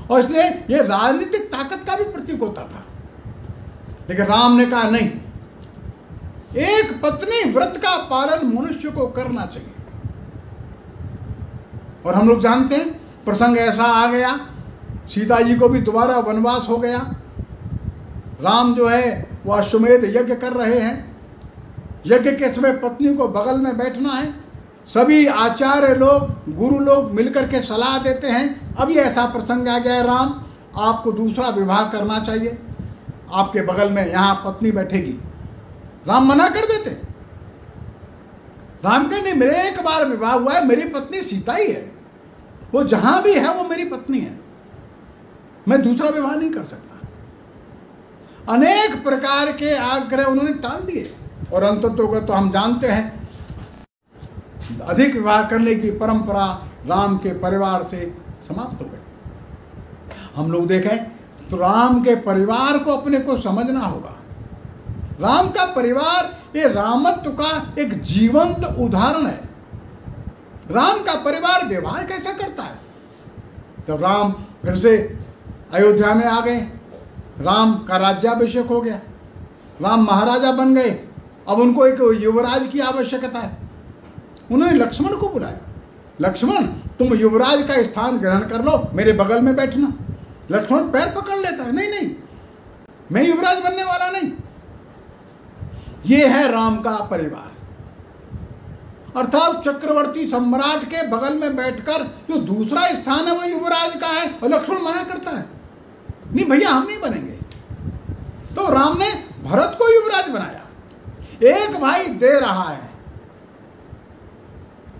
और इसलिए ये राजनीतिक ताकत का भी प्रतीक होता था। लेकिन राम ने कहा नहीं, एक पत्नी व्रत का पालन मनुष्य को करना चाहिए। और हम लोग जानते हैं प्रसंग ऐसा आ गया, सीता जी को भी दोबारा वनवास हो गया। राम जो है वो अश्वमेध यज्ञ कर रहे हैं। यज्ञ के समय पत्नी को बगल में बैठना है। सभी आचार्य लोग, गुरु लोग मिलकर के सलाह देते हैं, अभी ऐसा प्रसंग आ गया है राम, आपको दूसरा विवाह करना चाहिए, आपके बगल में यहाँ पत्नी बैठेगी। राम मना कर देते। राम कहते नहीं, मेरे एक बार विवाह हुआ है, मेरी पत्नी सीता ही है, वो जहां भी है वो मेरी पत्नी है, मैं दूसरा विवाह नहीं कर सकता। अनेक प्रकार के आग्रह उन्होंने टाल दिए, और अंततः तो हम जानते हैं अधिक विवाह करने की परंपरा राम के परिवार से समाप्त हो गई। हम लोग देखें तो राम के परिवार को अपने को समझना होगा। राम का परिवार ये रामत्व का एक जीवंत उदाहरण है। राम का परिवार व्यवहार कैसा करता है। तो राम फिर से अयोध्या में आ गए, राम का राज्याभिषेक हो गया, राम महाराजा बन गए। अब उनको एक युवराज की आवश्यकता है। उन्होंने लक्ष्मण को बुलाया, लक्ष्मण तुम युवराज का स्थान ग्रहण कर लो, मेरे बगल में बैठना। लक्ष्मण पैर पकड़ लेता है, नहीं नहीं, मैं युवराज बनने वाला नहीं। ये है राम का परिवार, अर्थात चक्रवर्ती सम्राट के बगल में बैठकर जो दूसरा स्थान है वो युवराज का है, और लक्ष्मण मना करता है, नहीं भैया हम नहीं बनेंगे। तो राम ने भरत को युवराज बनाया। एक भाई दे रहा है,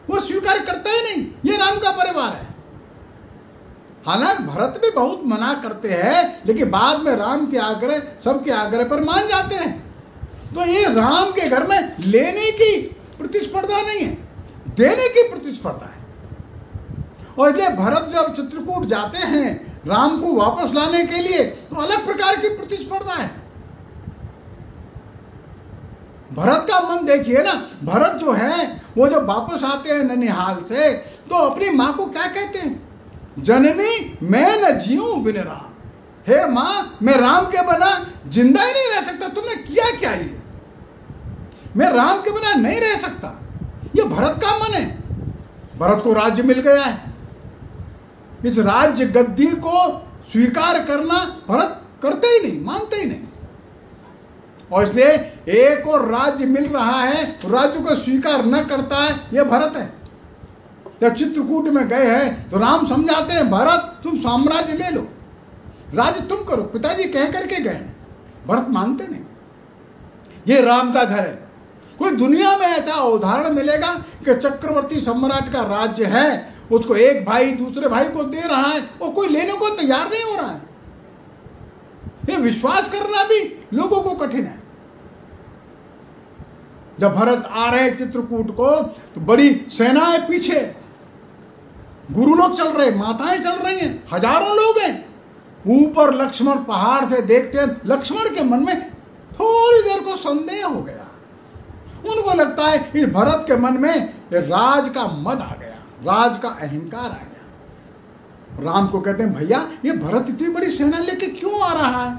वो स्वीकार करता ही नहीं, ये राम का परिवार है। हालांकि भरत भी बहुत मना करते हैं, लेकिन बाद में राम के आग्रह, सबके आग्रह पर मान जाते हैं। तो ये राम के घर में लेने की प्रतिस्पर्धा नहीं है, देने की प्रतिस्पर्धा है। और इसलिए भरत जब चित्रकूट जाते हैं राम को वापस लाने के लिए, तो अलग प्रकार की प्रतिस्पर्धा है। भरत का मन देखिए ना, भरत जो है वो जब वापस आते हैं ननिहाल से, तो अपनी माँ को क्या कहते हैं, जननी मैं न जीऊं बिन राम। हे माँ, मैं राम के बिना जिंदा ही नहीं रह सकता, तुमने किया क्या ये, मैं राम के बिना नहीं रह सकता। ये भरत का मन है। भरत को राज्य मिल गया है, इस राज्य गद्दी को स्वीकार करना भरत करते ही नहीं, मानते ही नहीं। और इसलिए एक और राज्य मिल रहा है, राज्य को स्वीकार न करता है, यह भरत है। जब चित्रकूट में गए हैं तो राम समझाते हैं, भरत तुम साम्राज्य ले लो, राज्य तुम करो, पिताजी कह करके गए। भरत मानते नहीं। ये राम का घर है। कोई दुनिया में ऐसा उदाहरण मिलेगा कि चक्रवर्ती सम्राट का राज्य है, उसको एक भाई दूसरे भाई को दे रहा है और कोई लेने को तैयार नहीं हो रहा है। ये विश्वास करना भी लोगों को कठिन है। जब भरत आ रहे चित्रकूट को, तो बड़ी सेनाएं पीछे, गुरु लोग चल रहे, माताएं चल रही हैं, हजारों लोग हैं। ऊपर लक्ष्मण पहाड़ से देखते हैं, लक्ष्मण के मन में थोड़ी देर को संदेह हो गया। उनको लगता है इस भरत के मन में राज का मद आ गया, राज का अहंकार आ गया। राम को कहते हैं, भैया ये भरत इतनी बड़ी सेना लेके क्यों आ रहा है,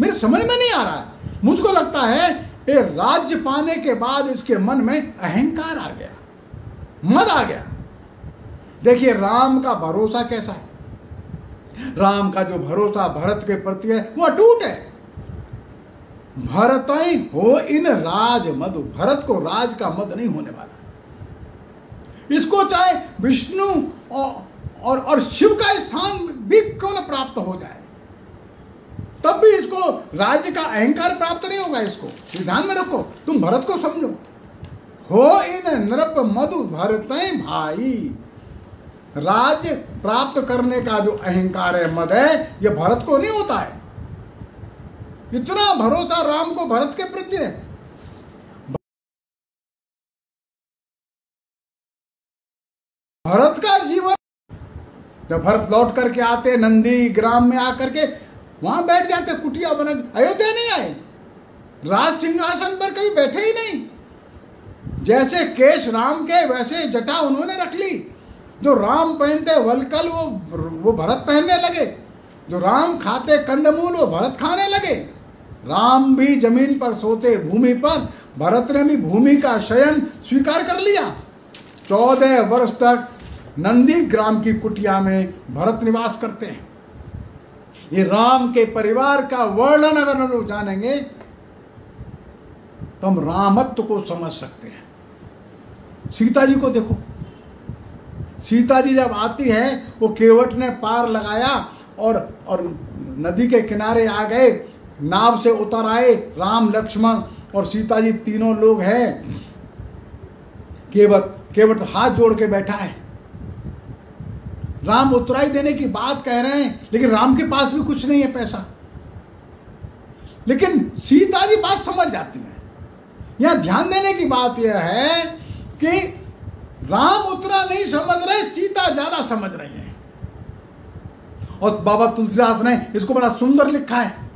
मेरे समझ में नहीं आ रहा है। मुझको लगता है ये राज्य पाने के बाद इसके मन में अहंकार आ गया, मद आ गया। देखिए राम का भरोसा कैसा है। राम का जो भरोसा भरत के प्रति है वो अटूट है। भरत हो इन राज मधु, भरत को राज का मद नहीं होने वाला। इसको चाहे विष्णु और शिव का स्थान भी क्यों न प्राप्त हो जाए, तब भी इसको राज्य का अहंकार प्राप्त नहीं होगा। इसको ध्यान में रखो, तुम भरत को समझो। हो इन नृप मधु भरत भाई, राज्य प्राप्त करने का जो अहंकार है, मद है, यह भरत को नहीं होता है। इतना भरोसा राम को भरत के प्रति है। भरत का जीवन, जब भरत लौट करके आते नंदी ग्राम में आकर के वहां बैठ जाते, कुटिया बना, अयोध्या नहीं आए, राज सिंहासन पर कहीं बैठे ही नहीं। जैसे केश राम के वैसे जटा उन्होंने रख ली। जो राम पहनते वलकल वो भरत पहनने लगे, जो राम खाते कंदमूल वो भरत खाने लगे। राम भी जमीन पर सोते भूमि पर, भरत ने भी भूमि का शयन स्वीकार कर लिया। 14 वर्ष तक नंदी ग्राम की कुटिया में भरत निवास करते हैं। ये राम के परिवार का वर्णन अगर हम लोग जानेंगे तो हम रामत्व को समझ सकते हैं। सीता जी को देखो, सीता जी जब आती है, वो केवट ने पार लगाया और नदी के किनारे आ गए, नाव से उतर आए, राम लक्ष्मण और सीता जी तीनों लोग हैं। केवट हाथ जोड़ के बैठा है। राम उतराई देने की बात कह रहे हैं, लेकिन राम के पास भी कुछ नहीं है पैसा। लेकिन सीता जी बात समझ जाती है। यहां ध्यान देने की बात यह है कि राम उतना नहीं समझ रहे, सीता ज्यादा समझ रही है। और बाबा तुलसीदास ने इसको बड़ा सुंदर लिखा है।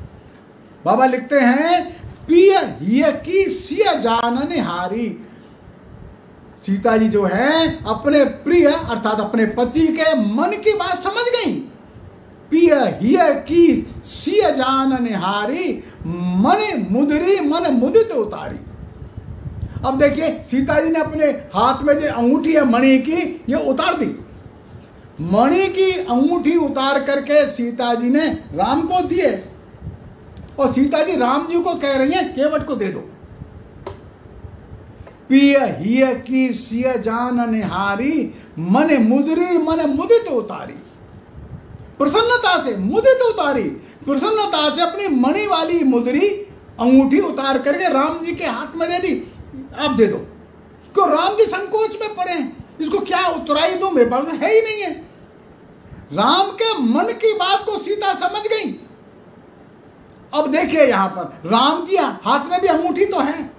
बाबा लिखते हैं, पिय हिय की सिय जानन हारी। सीता जी जो है अपने प्रिय अर्थात अपने पति के मन की बात समझ गई। पिय हिय की सिय जान निहारी, मन मुदरी मन मुदित उतारी। अब देखिए सीता जी ने अपने हाथ में जो अंगूठी है मणि की, ये उतार दी। मणि की अंगूठी उतार करके सीता जी ने राम को दिए, और सीता जी राम जी को कह रही हैं केवट को दे दो। पिय हिय की सिय जान निहारी, मन मुदरी मन मुदित उतारी। प्रसन्नता से मुदित उतारी, प्रसन्नता से अपनी मणि वाली मुदरी अंगूठी उतार करके राम जी के हाथ में दे दी। आप दे दो। क्यों? राम जी संकोच में पड़े हैं, इसको क्या उतराई दूं, मेरे पास है ही नहीं है। राम के मन की बात को सीता समझ गई। अब देखिए यहां पर राम की हाथ में भी अंगूठी तो है,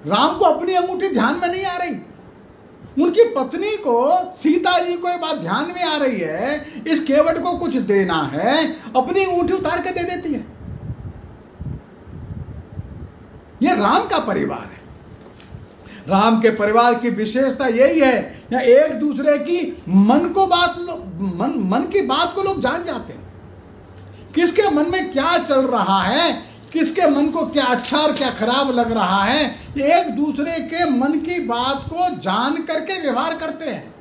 राम को अपनी अंगूठी ध्यान में नहीं आ रही, उनकी पत्नी को सीता जी को ये बात ध्यान में आ रही है, इस केवट को कुछ देना है, अपनी अंगूठी उतार के दे देती है। ये राम का परिवार है। राम के परिवार की विशेषता यही है, यहाँ एक दूसरे की मन की बात को लोग जान जाते हैं। किसके मन में क्या चल रहा है, किसके मन को क्या अच्छा और क्या खराब लग रहा है, एक दूसरे के मन की बात को जान करके व्यवहार करते हैं।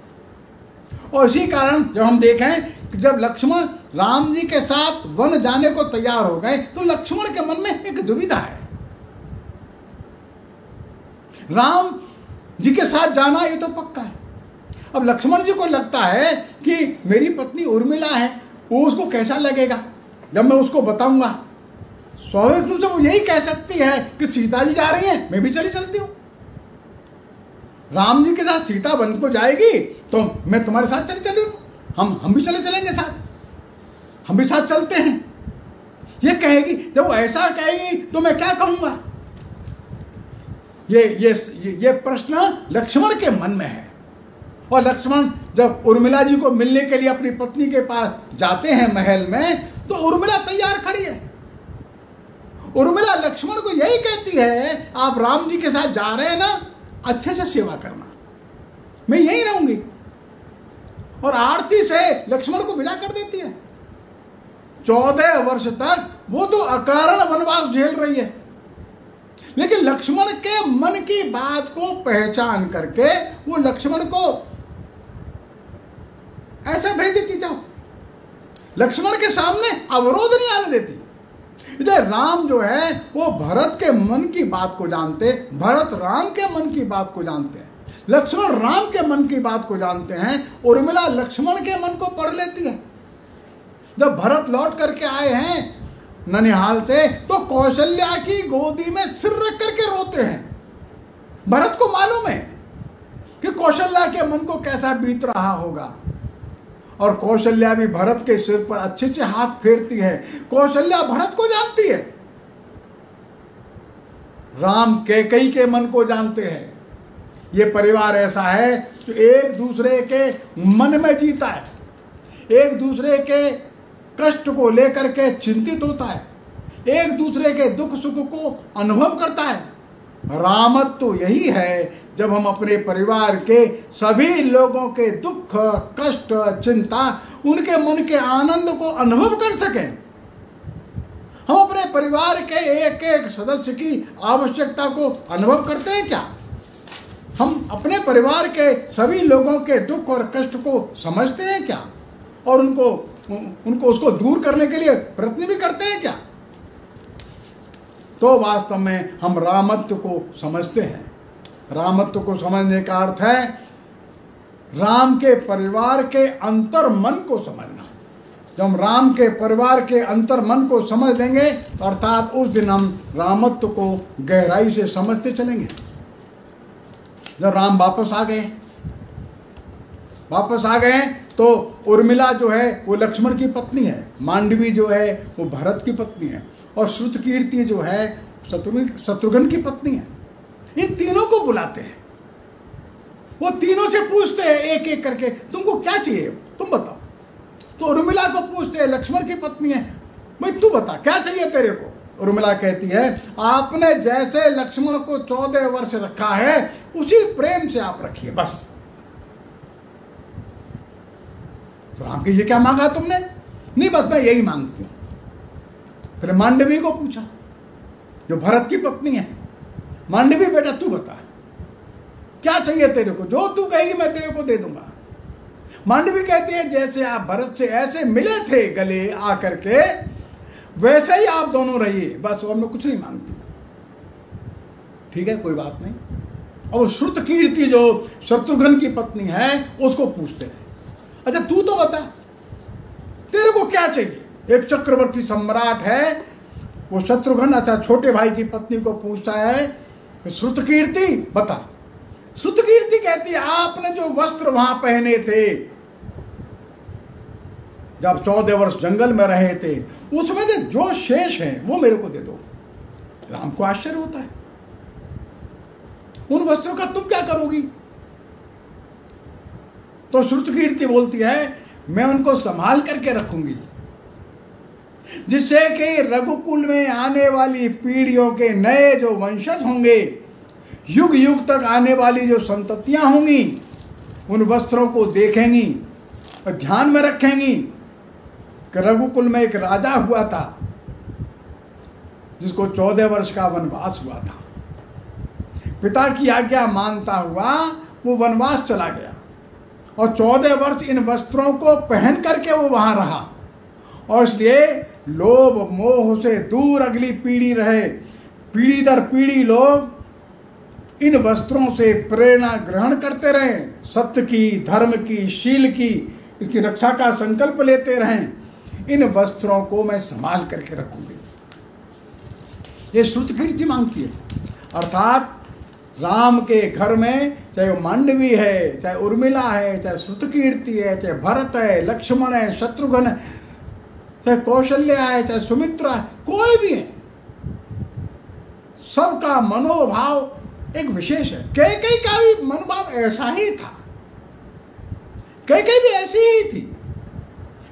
और इसी कारण जब हम देखें कि जब लक्ष्मण राम जी के साथ वन जाने को तैयार हो गए, तो लक्ष्मण के मन में एक दुविधा है। राम जी के साथ जाना ये तो पक्का है। अब लक्ष्मण जी को लगता है कि मेरी पत्नी उर्मिला है, वो उसको कैसा लगेगा जब मैं उसको बताऊंगा। स्वाभाविक रूप से वो यही कह सकती है कि सीता जी जा रही हैं, मैं भी चलती हूं। राम जी के साथ सीता वन को जाएगी तो मैं तुम्हारे साथ चलूँ, हम भी चलेंगे साथ, हम भी साथ चलते हैं, ये कहेगी। जब वो ऐसा कहेगी तो मैं क्या कहूंगा? ये प्रश्न लक्ष्मण के मन में है। और लक्ष्मण जब उर्मिला जी को मिलने के लिए अपनी पत्नी के पास जाते हैं महल में, तो उर्मिला तैयार खड़ी है। उर्मिला लक्ष्मण को यही कहती है, आप राम जी के साथ जा रहे हैं ना, अच्छे से सेवा करना, मैं यहीं रहूंगी। और आरती से लक्ष्मण को विदा कर देती है। 14 वर्ष तक वो तो अकारण वनवास झेल रही है, लेकिन लक्ष्मण के मन की बात को पहचान करके वो लक्ष्मण को ऐसा भेज देती, जाओ। लक्ष्मण के सामने अवरोध नहीं आने देती। इधर राम जो है वो भरत के मन की बात को जानते, भरत राम के मन की बात को जानते हैं, लक्ष्मण राम के मन की बात को जानते हैं। उर्मिला लक्ष्मण के मन को पढ़ लेती है। जब भरत लौट करके आए हैं ननिहाल से, तो कौशल्या की गोदी में सिर रख करके रोते हैं। भरत को मालूम है कि कौशल्या के मन को कैसा बीत रहा होगा, और कौशल्या भी भरत के सिर पर अच्छे से हाथ फेरती है। कौशल्या भरत को जानती है, राम कैकेयी के मन को जानते हैं। ये परिवार ऐसा है जो एक दूसरे के मन में जीता है, एक दूसरे के कष्ट को लेकर के चिंतित होता है, एक दूसरे के दुख सुख को अनुभव करता है। रामत्व तो यही है, जब हम अपने परिवार के सभी लोगों के दुख कष्ट चिंता, उनके मन के आनंद को अनुभव कर सकें। हम अपने परिवार के एक एक सदस्य की आवश्यकता को अनुभव करते हैं क्या? हम अपने परिवार के सभी लोगों के दुख और कष्ट को समझते हैं क्या? और उनको उसको दूर करने के लिए प्रयत्न भी करते हैं क्या? तो वास्तव में हम रामत्व को समझते हैं। रामत्व को समझने का अर्थ है राम के परिवार के अंतर मन को समझना। जब हम राम के परिवार के अंतर मन को समझ लेंगे, तो अर्थात उस दिन हम रामत्व को गहराई से समझते चलेंगे। जब राम वापस आ गए तो उर्मिला जो है वो लक्ष्मण की पत्नी है, मांडवी जो है वो भरत की पत्नी है, और श्रुतकीर्ति जो है शत्रुघ्न की पत्नी है। इन तीनों को बुलाते हैं, वो तीनों से पूछते हैं एक एक करके, तुमको क्या चाहिए, तुम बताओ। तो उर्मिला को पूछते हैं, लक्ष्मण की पत्नी है, भाई तू बता क्या चाहिए तेरे को। उर्मिला कहती है, आपने जैसे लक्ष्मण को 14 वर्ष रखा है, उसी प्रेम से आप रखिए बस। तो राम की ये क्या मांगा तुमने? नहीं, बस मैं यही मांगती हूँ। फिर मांडवी को पूछा, जो भरत की पत्नी है, मांडवी बेटा तू बता क्या चाहिए तेरे को, जो तू कहेगी मैं तेरे को दे दूंगा। मांडवी कहती है जैसे आप भरत से ऐसे मिले थे गले आकर के, वैसे ही आप दोनों रहिए, बस और मैं कुछ नहीं मांगती। ठीक है, कोई बात नहीं। और श्रुतकीर्ति जो शत्रुघ्न की पत्नी है उसको पूछते हैं, अच्छा तू तो बता तेरे को क्या चाहिए। एक चक्रवर्ती सम्राट है, वो शत्रुघ्न अर्थात छोटे भाई की पत्नी को पूछता है, श्रुतकीर्ति बता। श्रुतकीर्ति कहती है आपने जो वस्त्र वहां पहने थे जब 14 वर्ष जंगल में रहे थे, उसमें जो शेष है वो मेरे को दे दो। राम को आश्चर्य होता है, उन वस्त्रों का तुम क्या करोगी। तो श्रुतकीर्ति बोलती है मैं उनको संभाल करके रखूंगी, जिससे कि रघुकुल में आने वाली पीढ़ियों के नए जो वंशज होंगे, युग युग तक आने वाली जो संततियां होंगी, उन वस्त्रों को देखेंगी और ध्यान में रखेंगी कि रघुकुल में एक राजा हुआ था जिसको 14 वर्ष का वनवास हुआ था। पिता की आज्ञा मानता हुआ वो वनवास चला गया और 14 वर्ष इन वस्त्रों को पहन करके वो वहां रहा, और इसलिए लोभ मोह से दूर अगली पीढ़ी रहे। पीढ़ी दर पीढ़ी लोग इन वस्त्रों से प्रेरणा ग्रहण करते रहे, सत्य की, धर्म की, शील की, इसकी रक्षा का संकल्प लेते रहें। इन वस्त्रों को मैं संभाल करके रखूंगी, ये श्रुतकीर्ति मांगती है। अर्थात राम के घर में चाहे वो मांडवी है, चाहे उर्मिला है, चाहे श्रुतकीर्ति है, चाहे भरत है, लक्ष्मण है, शत्रुघ्न है, चाहे कौशल्या है, चाहे सुमित्रा है, कोई भी है, सबका मनोभाव एक विशेष है। कैकेयी का भी मनोभाव ऐसा ही था, कैकेयी भी ऐसी ही थी,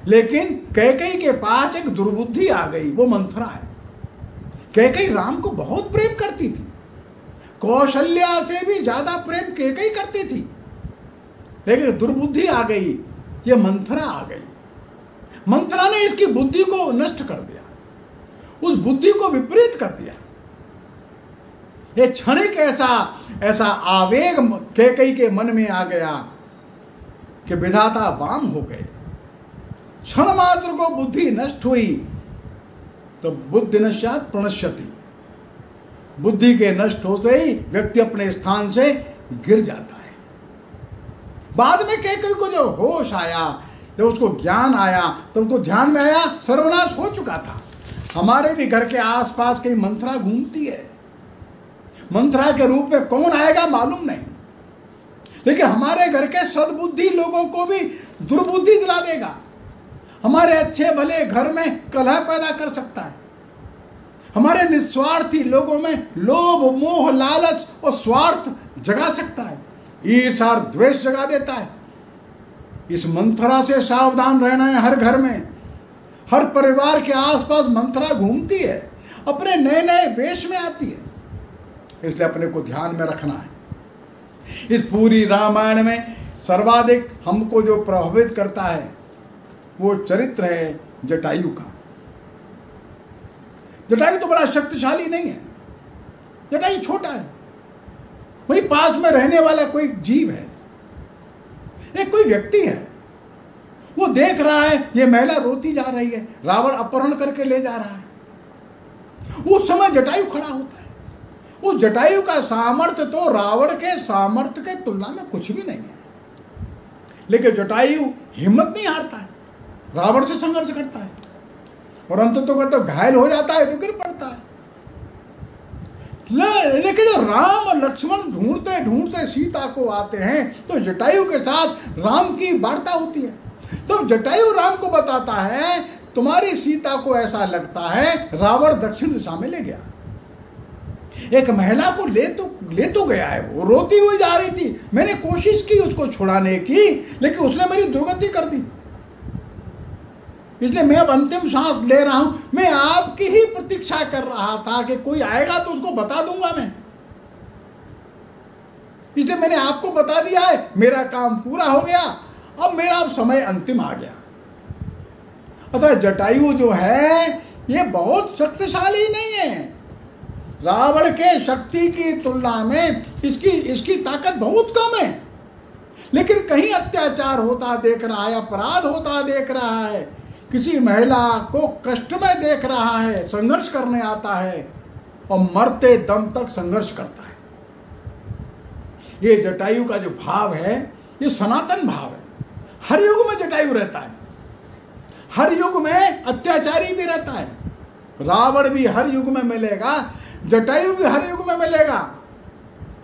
लेकिन कैकेयी के पास एक दुर्बुद्धि आ गई, वो मंथरा है। कैकेयी राम को बहुत प्रेम करती थी, कौशल्या से भी ज्यादा प्रेम कैकेयी करती थी, लेकिन दुर्बुद्धि आ गई, ये मंथरा आ गई। मंथरा ने इसकी बुद्धि को नष्ट कर दिया, उस बुद्धि को विपरीत कर दिया। ये क्षणिक ऐसा आवेग कैकेयी के मन में आ गया कि विधाता वाम हो गए। क्षण मात्र को बुद्धि नष्ट हुई तो बुद्धि नश्यात् प्रणश्यति, बुद्धि के नष्ट होते ही व्यक्ति अपने स्थान से गिर जाता है। बाद में कैकेयी को जब होश आया, जब उसको ज्ञान आया, तब उसको ध्यान में आया सर्वनाश हो चुका था। हमारे भी घर के आसपास कहीं मंथरा घूमती है, मंथरा के रूप में कौन आएगा मालूम नहीं, लेकिन हमारे घर के सद्बुद्धि लोगों को भी दुर्बुद्धि दिला देगा, हमारे अच्छे भले घर में कलह पैदा कर सकता है, हमारे निस्वार्थी लोगों में लोभ मोह लालच और स्वार्थ जगा सकता है, ईर्ष्या और द्वेष जगा देता है। इस मंथरा से सावधान रहना है। हर घर में, हर परिवार के आसपास मंथरा घूमती है, अपने नए नए वेश में आती है, इसलिए अपने को ध्यान में रखना है। इस पूरी रामायण में सर्वाधिक हमको जो प्रभावित करता है वो चरित्र है जटायु का। जटायु तो बड़ा शक्तिशाली नहीं है, जटायु छोटा है, वही पास में रहने वाला कोई जीव है, एक कोई व्यक्ति है। वो देख रहा है ये महिला रोती जा रही है, रावण अपहरण करके ले जा रहा है। उस समय जटायु खड़ा होता है। उस जटायु का सामर्थ्य तो रावण के सामर्थ्य के तुलना में कुछ भी नहीं है, लेकिन जटायु हिम्मत नहीं हारता है, रावण से संघर्ष करता है और अंततः तो घायल हो जाता है, तो गिर पड़ता है। लेकिन जब राम और लक्ष्मण ढूंढते ढूंढते सीता को आते हैं तो जटायु के साथ राम की वार्ता होती है। तो जटायु राम को बताता है तुम्हारी सीता को ऐसा लगता है रावण दक्षिण दिशा में ले गया, एक महिला को ले तो गया है, वो रोती हुई जा रही थी, मैंने कोशिश की उसको छुड़ाने की, लेकिन उसने मेरी दुर्गति कर दी, इसलिए मैं अब अंतिम सांस ले रहा हूं। मैं आपकी ही प्रतीक्षा कर रहा था कि कोई आएगा तो उसको बता दूंगा मैं, इसलिए मैंने आपको बता दिया है, मेरा काम पूरा हो गया, अब मेरा समय अंतिम आ गया। अतः जटायु जो है ये बहुत शक्तिशाली नहीं है। रावण के शक्ति की तुलना में इसकी ताकत बहुत कम है, लेकिन कहीं अत्याचार होता देख रहा है, अपराध होता देख रहा है, किसी महिला को कष्ट में देख रहा है, संघर्ष करने आता है और मरते दम तक संघर्ष करता है। ये जटायु का जो भाव है ये सनातन भाव है। हर युग में जटायु रहता है, हर युग में अत्याचारी भी रहता है। रावण भी हर युग में मिलेगा, जटायु भी हर युग में मिलेगा।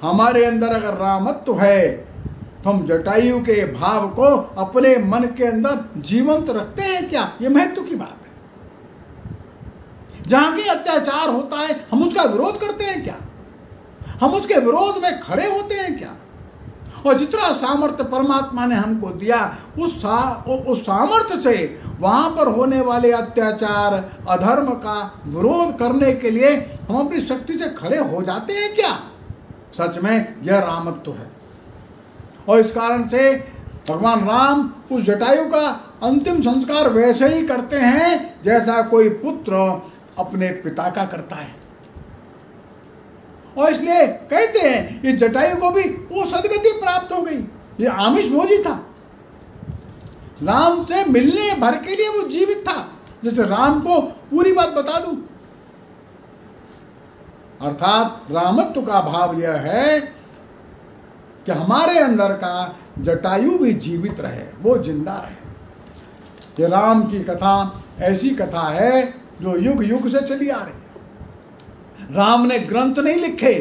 हमारे अंदर अगर रामत्व है तो हम जटायु के भाव को अपने मन के अंदर जीवंत रखते हैं क्या? ये महत्व की बात है। जहां के अत्याचार होता है हम उसका विरोध करते हैं क्या? हम उसके विरोध में खड़े होते हैं क्या? और जितना सामर्थ्य परमात्मा ने हमको दिया उस सामर्थ्य से वहां पर होने वाले अत्याचार अधर्म का विरोध करने के लिए हम अपनी शक्ति से खड़े हो जाते हैं क्या? सच में यह रामत्व है। और इस कारण से भगवान राम उस जटायु का अंतिम संस्कार वैसे ही करते हैं जैसा कोई पुत्र अपने पिता का करता है। और इसलिए कहते हैं कि जटायु को भी वो सदगति प्राप्त हो गई। ये आमिष भोजी था, राम से मिलने भर के लिए वो जीवित था। जैसे राम को पूरी बात बता दूं, अर्थात रामत्व का भाव यह है कि हमारे अंदर का जटायु भी जीवित रहे, वो जिंदा रहे। ये राम की कथा ऐसी कथा है जो युग युग से चली आ रही। राम ने ग्रंथ नहीं लिखे,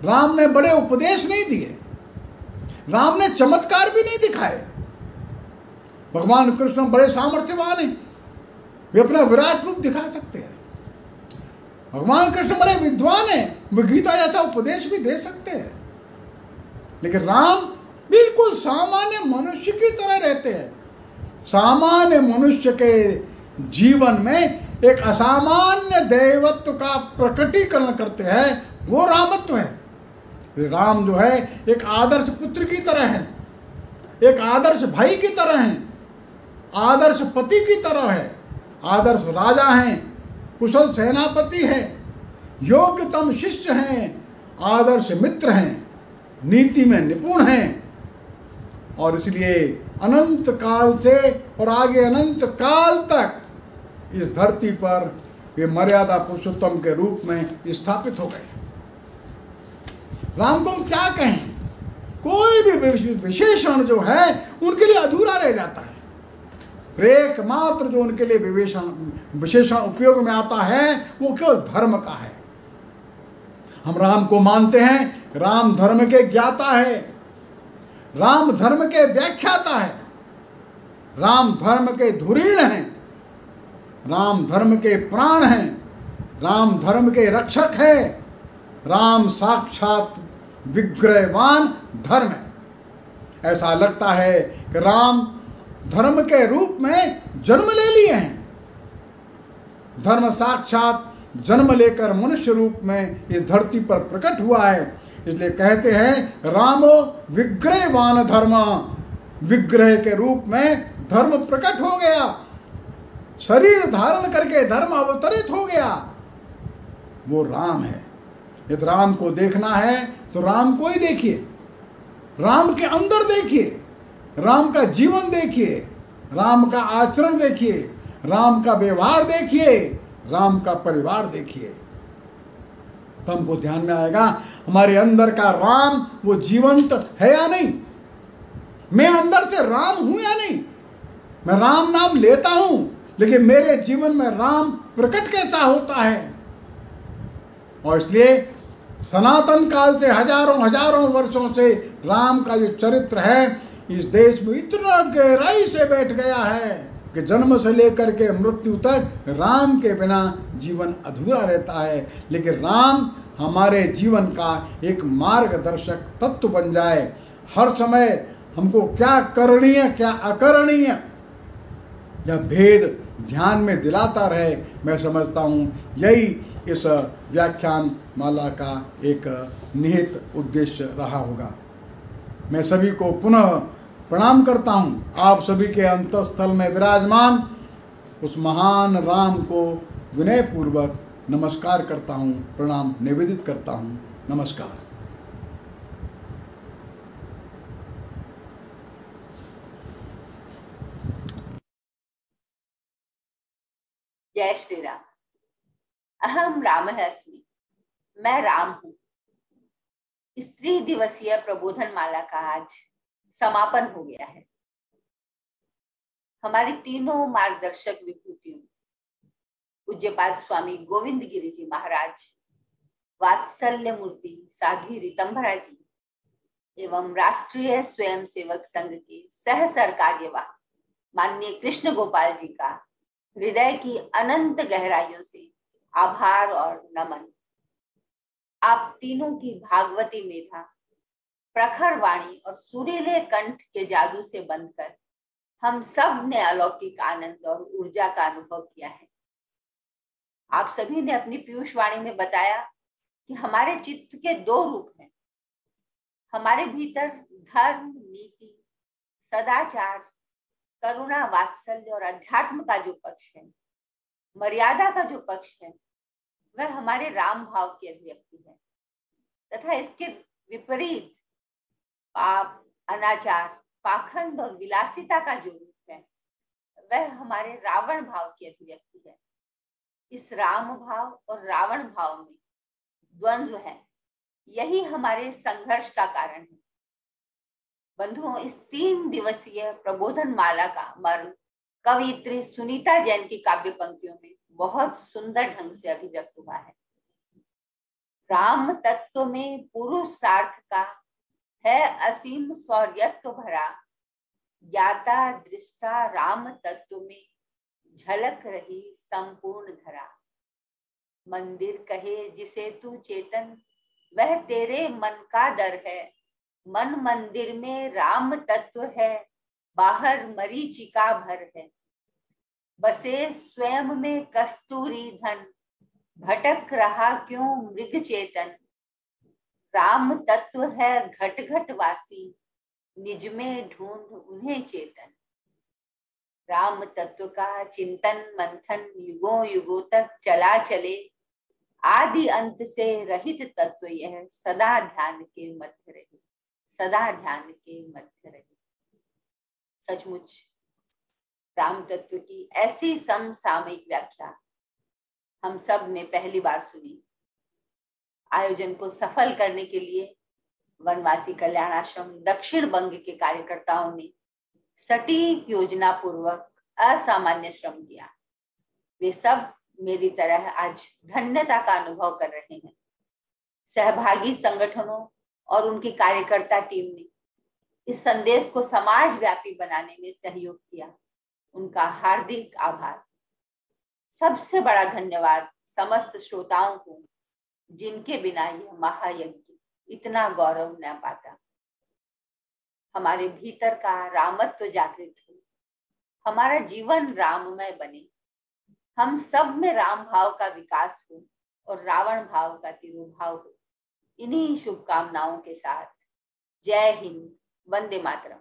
राम ने बड़े उपदेश नहीं दिए, राम ने चमत्कार भी नहीं दिखाए। भगवान कृष्ण बड़े सामर्थ्यवान हैं, वे अपना विराट रूप दिखा सकते हैं। भगवान कृष्ण बड़े विद्वान हैं, वे गीता जैसा उपदेश भी दे सकते हैं। लेकिन राम बिल्कुल सामान्य मनुष्य की तरह रहते हैं। सामान्य मनुष्य के जीवन में एक असामान्य दैवत्व का प्रकटीकरण करते हैं, वो रामत्व है। राम जो है एक आदर्श पुत्र की तरह है, एक आदर्श भाई की तरह है, आदर्श पति की तरह है, आदर्श राजा हैं, कुशल सेनापति है, योग्यतम शिष्य हैं, आदर्श मित्र हैं, नीति में निपुण हैं। और इसलिए अनंत काल से और आगे अनंत काल तक इस धरती पर वे मर्यादा पुरुषोत्तम के रूप में स्थापित हो गए। राम को हम क्या कहें, कोई भी विशेषण जो है उनके लिए अधूरा रह जाता है। एकमात्र जो उनके लिए विशेषण उपयोग में आता है वो केवल धर्म का है। हम राम को मानते हैं, राम धर्म के ज्ञाता है, राम धर्म के व्याख्याता है, राम धर्म के धुरीण हैं, राम धर्म के प्राण हैं, राम धर्म के रक्षक है, राम साक्षात विग्रहवान धर्म है। ऐसा लगता है कि राम धर्म के रूप में जन्म ले लिए हैं। धर्म साक्षात जन्म लेकर मनुष्य रूप में इस धरती पर प्रकट हुआ है। इसलिए कहते हैं रामो विग्रहवान धर्म, विग्रह के रूप में धर्म प्रकट हो गया, शरीर धारण करके धर्म अवतरित हो गया, वो राम है। यदि राम को देखना है तो राम को ही देखिए, राम के अंदर देखिए, राम का जीवन देखिए, राम का आचरण देखिए, राम का व्यवहार देखिए, राम का परिवार देखिए, तो हमको ध्यान में आएगा हमारे अंदर का राम वो जीवंत है या नहीं। मैं अंदर से राम हूं या नहीं। मैं राम नाम लेता हूं, लेकिन मेरे जीवन में राम प्रकट कैसा होता है। और इसलिए सनातन काल से हजारों वर्षों से राम का जो चरित्र है इस देश में इतना गहराई से बैठ गया है कि जन्म से लेकर के मृत्यु तक राम के बिना जीवन अधूरा रहता है। लेकिन राम हमारे जीवन का एक मार्गदर्शक तत्व बन जाए, हर समय हमको क्या करणीय क्या अकरणीय यह भेद ध्यान में दिलाता रहे। मैं समझता हूँ यही इस व्याख्यान माला का एक निहित उद्देश्य रहा होगा। मैं सभी को पुनः प्रणाम करता हूँ आप सभी के अंतःस्थल में विराजमान उस महान राम को विनय पूर्वक नमस्कार करता हूँ, प्रणाम निवेदित करता हूँ। नमस्कार। जय श्री राम। अहम रामः अस्मि, मैं राम हूँ। स्त्री दिवसीय प्रबोधन माला का आज समापन हो गया है। हमारी तीनों मार्गदर्शक विभूतियों पूज्यपाद स्वामी गोविंद गिरि जी महाराज, वात्सल्य मूर्ति साध्वी रितंभरा जी एवं राष्ट्रीय स्वयंसेवक संघ के सह सरकार्यवाह माननीय कृष्ण गोपाल जी का हृदय की अनंत गहराइयों से आभार और नमन। आप तीनों की भागवती मेधा, प्रखर वाणी और सुरीले कंठ के जादू से बंधकर हम सब ने अलौकिक आनंद और ऊर्जा का अनुभव किया है। आप सभी ने अपनी पीयूष वाणी में बताया कि हमारे चित्त के दो रूप हैं। हमारे भीतर धर्म, नीति, सदाचार, करुणा, वात्सल्य और अध्यात्म का जो पक्ष है, मर्यादा का जो पक्ष है, वह हमारे राम भाव की अभिव्यक्ति है तथा इसके विपरीत पाप, अनाचार, पाखंड और विलासिता का जो रूप है वह हमारे रावण भाव की अभिव्यक्ति है। इस राम भाव और रावण भाव में द्वंद्व है, यही हमारे संघर्ष का कारण है। बंधुओं, इस 3 दिवसीय प्रबोधन माला का मर्म कवियत्री सुनीता जैन की काव्य पंक्तियों में बहुत सुंदर ढंग से अभिव्यक्त हुआ है। राम तत्व में पुरुषार्थ का है असीम शौर्यत्व भरा, ज्ञाता दृष्टा राम तत्व में झलक रही संपूर्ण धरा। मंदिर कहे जिसे तू चेतन, वह तेरे मन का दर है। मन मंदिर में राम तत्व है, बाहर मरीचिका भर है। बसे स्वयं में कस्तूरी धन, भटक रहा क्यों मृग चेतन। राम तत्व है घट घट वासी, निज में ढूंढ उन्हें चेतन। राम तत्व का चिंतन मंथन युगों युगों तक चला चले, आदि अंत से रहित तत्व यह सदा ध्यान के मध्य रहे, सदा ध्यान के मध्य रहे। सचमुच राम तत्व की ऐसी समसामयिक व्याख्या हम सब ने पहली बार सुनी। आयोजन को सफल करने के लिए वनवासी कल्याण आश्रम दक्षिण बंग के कार्यकर्ताओं ने सटीक योजना पूर्वक असामान्य श्रम किया। वे सब मेरी तरह आज धन्यता का अनुभव कर रहे हैं। सहभागी संगठनों और उनकी कार्यकर्ता टीम ने इस संदेश को समाज व्यापी बनाने में सहयोग किया, उनका हार्दिक आभार। सबसे बड़ा धन्यवाद समस्त श्रोताओं को, जिनके बिना यह महायज्ञ इतना गौरव न पाता। हमारे भीतर का रामत्व जागृत हो, हमारा जीवन राममय बने, हम सब में राम भाव का विकास हो और रावण भाव का तिरोभाव हो। इन्हीं शुभकामनाओं के साथ जय हिंद, वंदे मातरम।